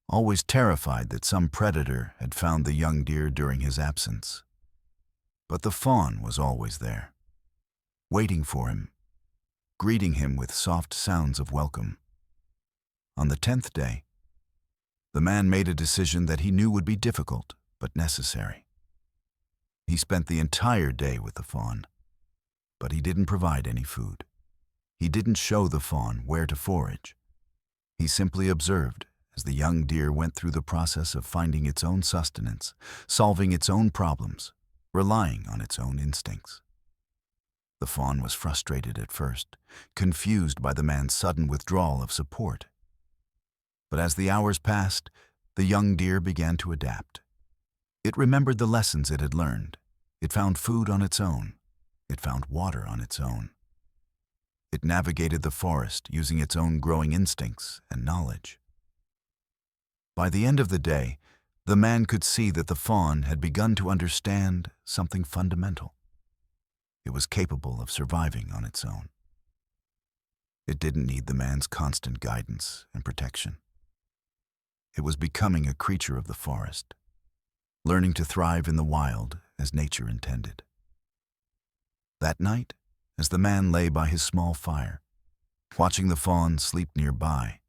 always terrified that some predator had found the young deer during his absence. But the fawn was always there, waiting for him, greeting him with soft sounds of welcome. On the 10th day, the man made a decision that he knew would be difficult but necessary. He spent the entire day with the fawn, but he didn't provide any food. He didn't show the fawn where to forage. He simply observed as the young deer went through the process of finding its own sustenance, solving its own problems, relying on its own instincts. The fawn was frustrated at first, confused by the man's sudden withdrawal of support. But as the hours passed, the young deer began to adapt. It remembered the lessons it had learned. It found food on its own. It found water on its own. It navigated the forest using its own growing instincts and knowledge. By the end of the day, the man could see that the fawn had begun to understand something fundamental. It was capable of surviving on its own. It didn't need the man's constant guidance and protection. It was becoming a creature of the forest, learning to thrive in the wild as nature intended. That night, as the man lay by his small fire, watching the fawn sleep nearby,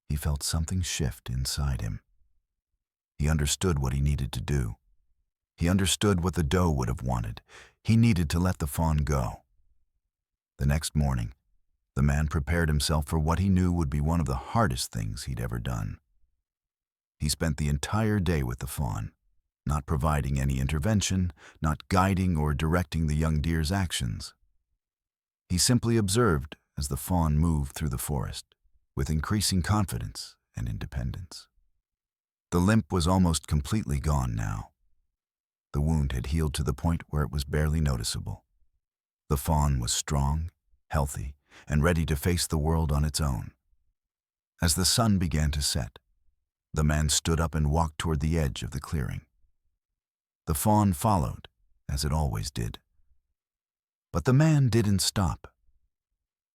he felt something shift inside him. He understood what he needed to do. He understood what the doe would have wanted. He needed to let the fawn go. The next morning, the man prepared himself for what he knew would be one of the hardest things he'd ever done. He spent the entire day with the fawn, not providing any intervention, not guiding or directing the young deer's actions. He simply observed as the fawn moved through the forest, with increasing confidence and independence. The limp was almost completely gone now. The wound had healed to the point where it was barely noticeable. The fawn was strong, healthy, and ready to face the world on its own. As the sun began to set, the man stood up and walked toward the edge of the clearing. The fawn followed, as it always did. But the man didn't stop.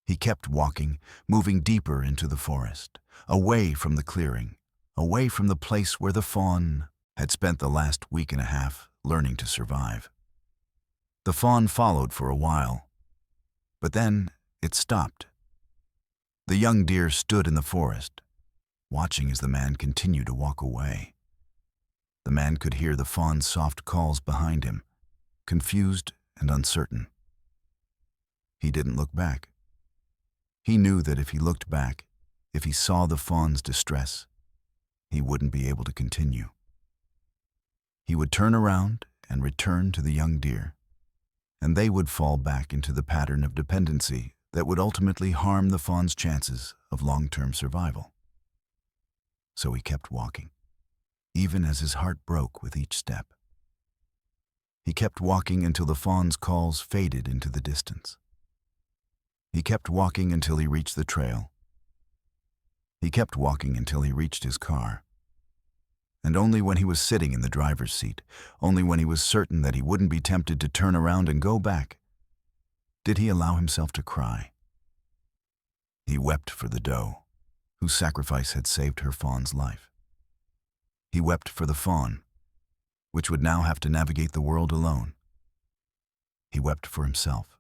He kept walking, moving deeper into the forest, away from the clearing, away from the place where the fawn had spent the last week and a half learning to survive. The fawn followed for a while, but then it stopped. The young deer stood in the forest, watching as the man continued to walk away. The man could hear the fawn's soft calls behind him, confused and uncertain. He didn't look back. He knew that if he looked back, if he saw the fawn's distress, he wouldn't be able to continue. He would turn around and return to the young deer, and they would fall back into the pattern of dependency that would ultimately harm the fawn's chances of long-term survival. So he kept walking, even as his heart broke with each step. He kept walking until the fawn's calls faded into the distance. He kept walking until he reached the trail. He kept walking until he reached his car. And only when he was sitting in the driver's seat, only when he was certain that he wouldn't be tempted to turn around and go back, did he allow himself to cry. He wept for the doe, whose sacrifice had saved her fawn's life. He wept for the fawn, which would now have to navigate the world alone. He wept for himself,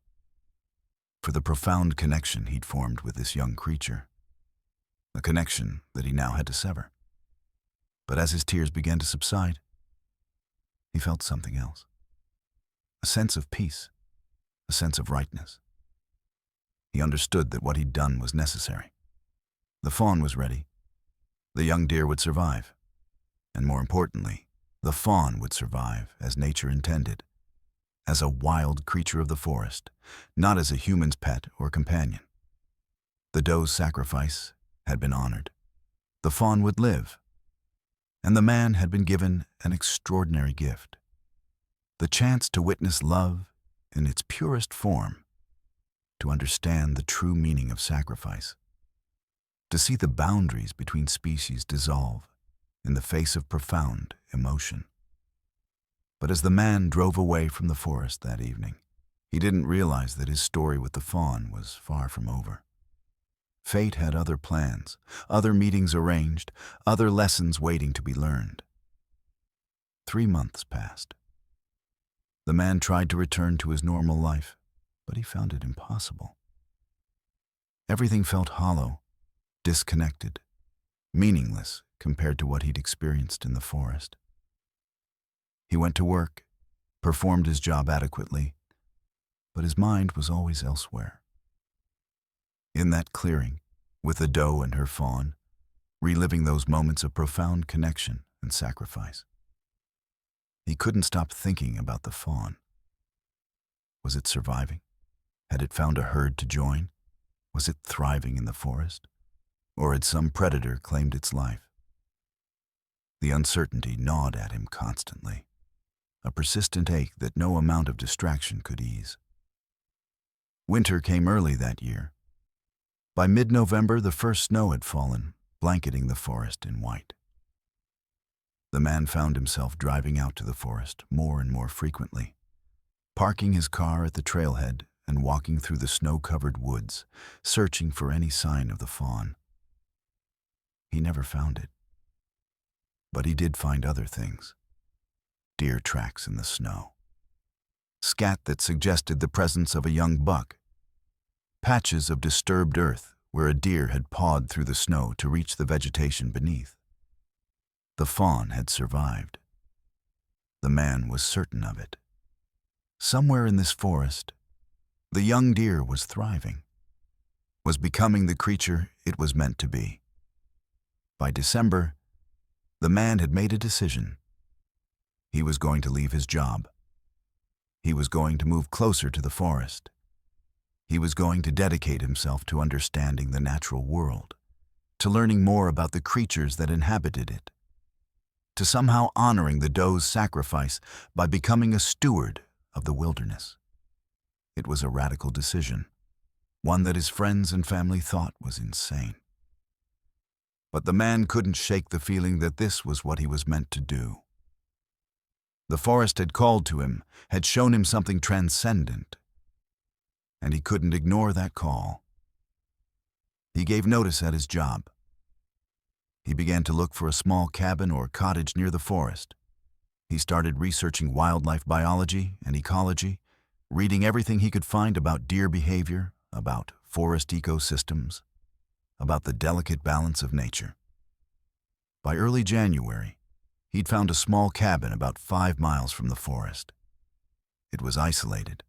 for the profound connection he'd formed with this young creature, a connection that he now had to sever. But as his tears began to subside, he felt something else, a sense of peace, a sense of rightness. He understood that what he'd done was necessary. The fawn was ready. The young deer would survive. And more importantly, the fawn would survive as nature intended, as a wild creature of the forest, not as a human's pet or companion. The doe's sacrifice had been honored. The fawn would live. And the man had been given an extraordinary gift, the chance to witness love in its purest form, to understand the true meaning of sacrifice, to see the boundaries between species dissolve in the face of profound emotion. But as the man drove away from the forest that evening, he didn't realize that his story with the fawn was far from over. Fate had other plans, other meetings arranged, other lessons waiting to be learned. 3 months passed. The man tried to return to his normal life, but he found it impossible. Everything felt hollow, disconnected, meaningless compared to what he'd experienced in the forest. He went to work, performed his job adequately, but his mind was always elsewhere. In that clearing, with the doe and her fawn, reliving those moments of profound connection and sacrifice. He couldn't stop thinking about the fawn. Was it surviving? Had it found a herd to join? Was it thriving in the forest? Or had some predator claimed its life? The uncertainty gnawed at him constantly, a persistent ache that no amount of distraction could ease. Winter came early that year. By mid-November, the first snow had fallen, blanketing the forest in white. The man found himself driving out to the forest more and more frequently, parking his car at the trailhead and walking through the snow-covered woods, searching for any sign of the fawn. He never found it. But he did find other things. Deer tracks in the snow. Scat that suggested the presence of a young buck. Patches of disturbed earth where a deer had pawed through the snow to reach the vegetation beneath. The fawn had survived. The man was certain of it. Somewhere in this forest, the young deer was thriving, was becoming the creature it was meant to be. By December, the man had made a decision. He was going to leave his job. He was going to move closer to the forest. He was going to dedicate himself to understanding the natural world, to learning more about the creatures that inhabited it, to somehow honoring the doe's sacrifice by becoming a steward of the wilderness. It was a radical decision, one that his friends and family thought was insane. But the man couldn't shake the feeling that this was what he was meant to do. The forest had called to him, had shown him something transcendent, and he couldn't ignore that call. He gave notice at his job. He began to look for a small cabin or cottage near the forest. He started researching wildlife biology and ecology, reading everything he could find about deer behavior, about forest ecosystems, about the delicate balance of nature. By early January, he'd found a small cabin about 5 miles from the forest. It was isolated,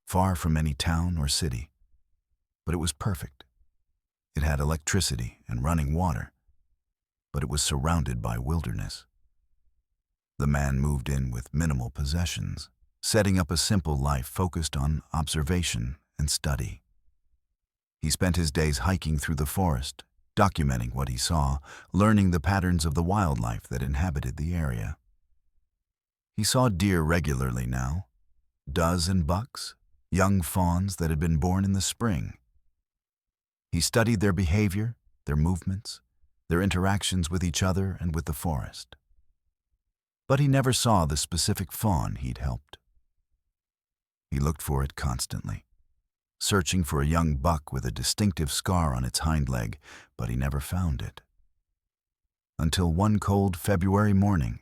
far from any town or city, but it was perfect. It had electricity and running water, but it was surrounded by wilderness. The man moved in with minimal possessions, setting up a simple life focused on observation and study. He spent his days hiking through the forest, documenting what he saw, learning the patterns of the wildlife that inhabited the area. He saw deer regularly now, does and bucks, young fawns that had been born in the spring. He studied their behavior, their movements, their interactions with each other and with the forest. But he never saw the specific fawn he'd helped. He looked for it constantly, searching for a young buck with a distinctive scar on its hind leg, but he never found it. Until one cold February morning,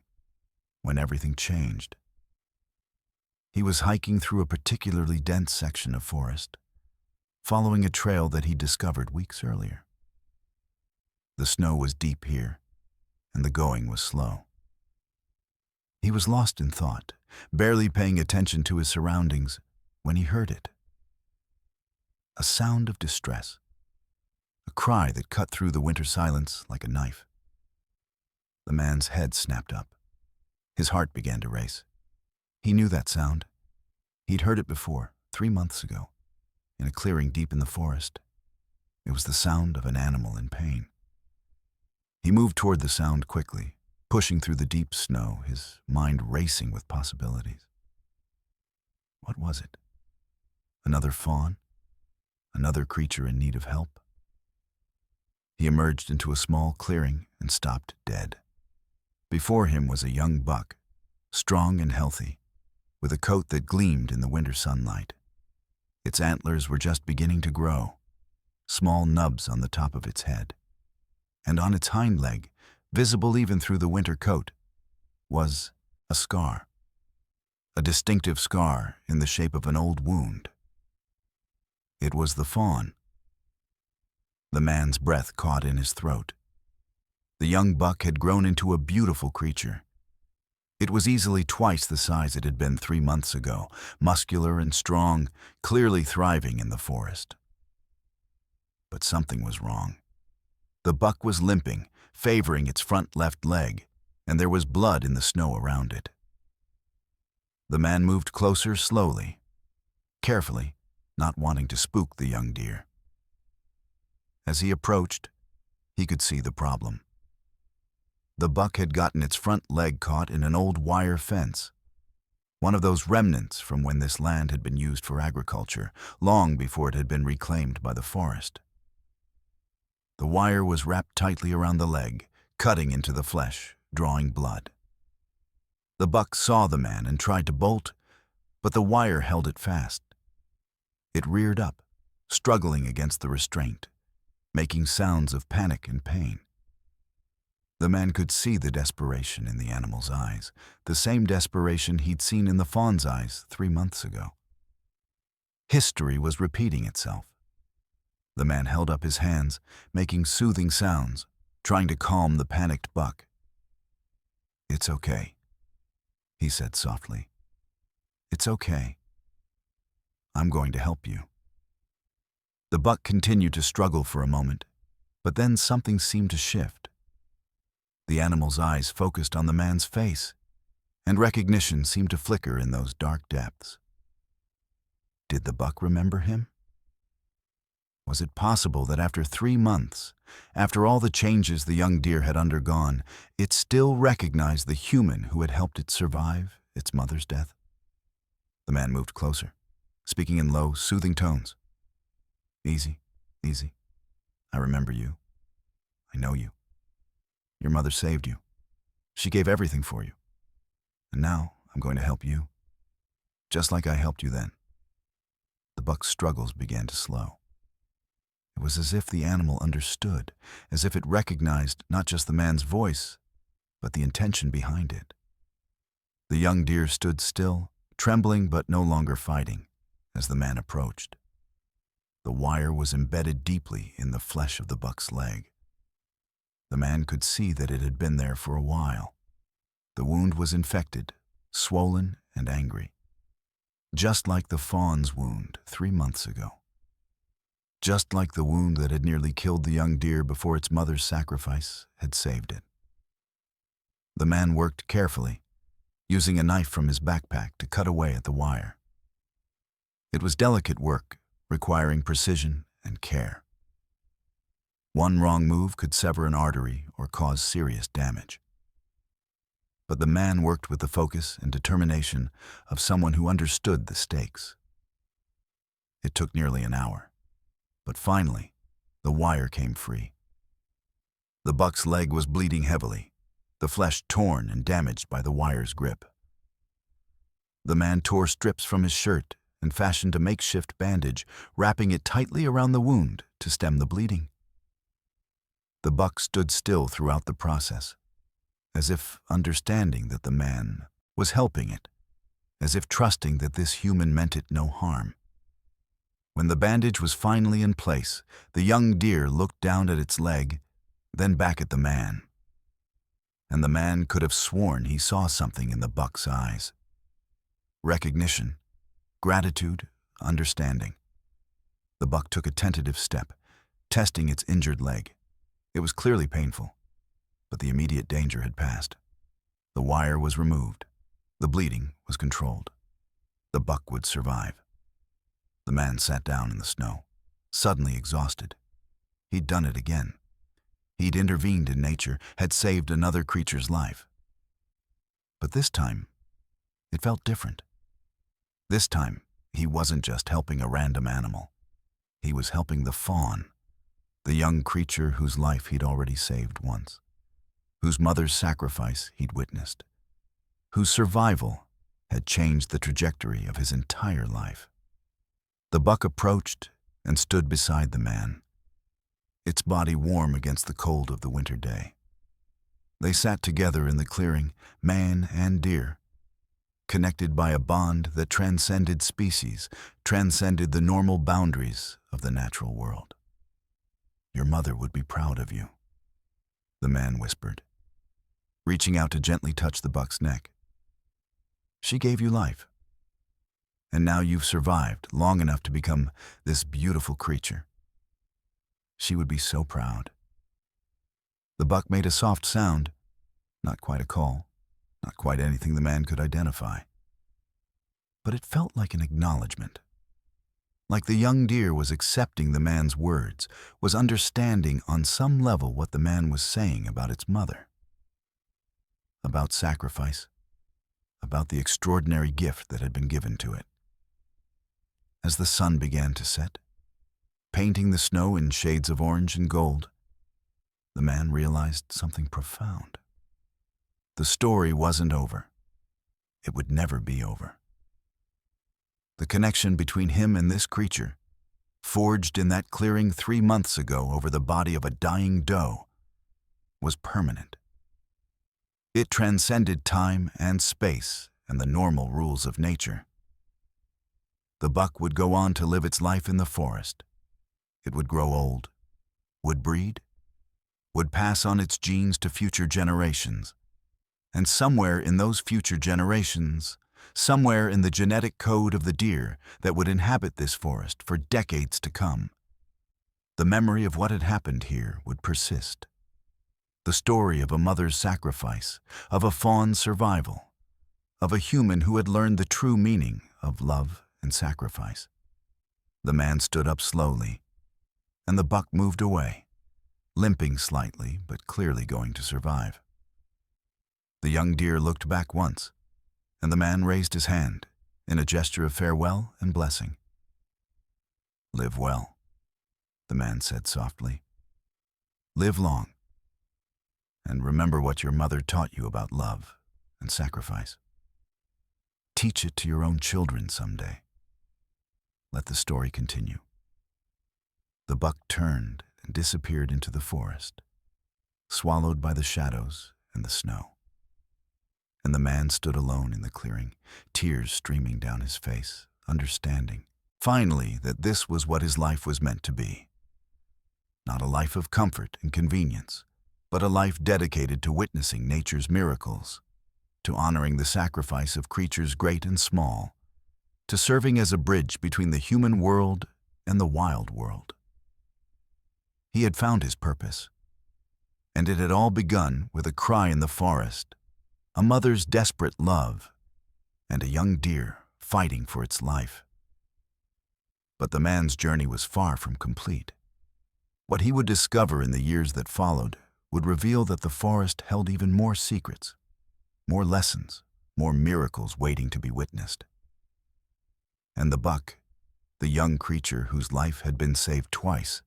when everything changed. He was hiking through a particularly dense section of forest, following a trail that he discovered weeks earlier. The snow was deep here, and the going was slow. He was lost in thought, barely paying attention to his surroundings, when he heard it. A sound of distress, a cry that cut through the winter silence like a knife. The man's head snapped up. His heart began to race. He knew that sound. He'd heard it before, 3 months ago, in a clearing deep in the forest. It was the sound of an animal in pain. He moved toward the sound quickly, pushing through the deep snow, his mind racing with possibilities. What was it? Another fawn? Another creature in need of help? He emerged into a small clearing and stopped dead. Before him was a young buck, strong and healthy, with a coat that gleamed in the winter sunlight. Its antlers were just beginning to grow, small nubs on the top of its head. And on its hind leg, visible even through the winter coat, was a scar. A distinctive scar in the shape of an old wound. It was the fawn. The man's breath caught in his throat. The young buck had grown into a beautiful creature. It was easily twice the size it had been 3 months ago, muscular and strong, clearly thriving in the forest. But something was wrong. The buck was limping, favoring its front left leg, and there was blood in the snow around it. The man moved closer slowly, carefully, not wanting to spook the young deer. As he approached, he could see the problem. The buck had gotten its front leg caught in an old wire fence, one of those remnants from when this land had been used for agriculture, long before it had been reclaimed by the forest. The wire was wrapped tightly around the leg, cutting into the flesh, drawing blood. The buck saw the man and tried to bolt, but the wire held it fast. It reared up, struggling against the restraint, making sounds of panic and pain. The man could see the desperation in the animal's eyes, the same desperation he'd seen in the fawn's eyes 3 months ago. History was repeating itself. The man held up his hands, making soothing sounds, trying to calm the panicked buck. "It's okay," he said softly. "It's okay. I'm going to help you." The buck continued to struggle for a moment, but then something seemed to shift. The animal's eyes focused on the man's face, and recognition seemed to flicker in those dark depths. Did the buck remember him? Was it possible that after 3 months, after all the changes the young deer had undergone, it still recognized the human who had helped it survive its mother's death? The man moved closer, speaking in low, soothing tones. "Easy, easy. I remember you. I know you. Your mother saved you. She gave everything for you. And now I'm going to help you, just like I helped you then." The buck's struggles began to slow. It was as if the animal understood, as if it recognized not just the man's voice, but the intention behind it. The young deer stood still, trembling but no longer fighting, as the man approached. The wire was embedded deeply in the flesh of the buck's leg. The man could see that it had been there for a while. The wound was infected, swollen and angry, just like the fawn's wound 3 months ago. Just like the wound that had nearly killed the young deer before its mother's sacrifice had saved it. The man worked carefully, using a knife from his backpack to cut away at the wire. It was delicate work, requiring precision and care. One wrong move could sever an artery or cause serious damage. But the man worked with the focus and determination of someone who understood the stakes. It took nearly an hour. But finally, the wire came free. The buck's leg was bleeding heavily, the flesh torn and damaged by the wire's grip. The man tore strips from his shirt and fashioned a makeshift bandage, wrapping it tightly around the wound to stem the bleeding. The buck stood still throughout the process, as if understanding that the man was helping it, as if trusting that this human meant it no harm. When the bandage was finally in place, the young deer looked down at its leg, then back at the man. And the man could have sworn he saw something in the buck's eyes. Recognition, gratitude, understanding. The buck took a tentative step, testing its injured leg. It was clearly painful, but the immediate danger had passed. The wire was removed. The bleeding was controlled. The buck would survive. The man sat down in the snow, suddenly exhausted. He'd done it again. He'd intervened in nature, had saved another creature's life. But this time, it felt different. This time, he wasn't just helping a random animal. He was helping the fawn, the young creature whose life he'd already saved once, whose mother's sacrifice he'd witnessed, whose survival had changed the trajectory of his entire life. The buck approached and stood beside the man, its body warm against the cold of the winter day. They sat together in the clearing, man and deer, connected by a bond that transcended species, transcended the normal boundaries of the natural world. "Your mother would be proud of you," the man whispered, reaching out to gently touch the buck's neck. "She gave you life, and now you've survived long enough to become this beautiful creature. She would be so proud." The buck made a soft sound, not quite a call, not quite anything the man could identify. But it felt like an acknowledgement. Like the young deer was accepting the man's words, was understanding on some level what the man was saying about its mother. About sacrifice, about the extraordinary gift that had been given to it. As the sun began to set, painting the snow in shades of orange and gold, the man realized something profound. The story wasn't over. It would never be over. The connection between him and this creature, forged in that clearing 3 months ago over the body of a dying doe, was permanent. It transcended time and space and the normal rules of nature. The buck would go on to live its life in the forest. It would grow old, would breed, would pass on its genes to future generations. And somewhere in those future generations, somewhere in the genetic code of the deer that would inhabit this forest for decades to come, the memory of what had happened here would persist. The story of a mother's sacrifice, of a fawn's survival, of a human who had learned the true meaning of love and sacrifice. The man stood up slowly, and the buck moved away, limping slightly but clearly going to survive. The young deer looked back once, and the man raised his hand in a gesture of farewell and blessing. "Live well," the man said softly. "Live long, and remember what your mother taught you about love and sacrifice. Teach it to your own children someday. Let the story continue." The buck turned and disappeared into the forest, swallowed by the shadows and the snow. And the man stood alone in the clearing, tears streaming down his face, understanding, finally, that this was what his life was meant to be. Not a life of comfort and convenience, but a life dedicated to witnessing nature's miracles, to honoring the sacrifice of creatures great and small, to serving as a bridge between the human world and the wild world. He had found his purpose, and it had all begun with a cry in the forest, a mother's desperate love, and a young deer fighting for its life. But the man's journey was far from complete. What he would discover in the years that followed would reveal that the forest held even more secrets, more lessons, more miracles waiting to be witnessed. And the buck, the young creature whose life had been saved twice,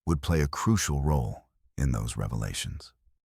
would play a crucial role in those revelations.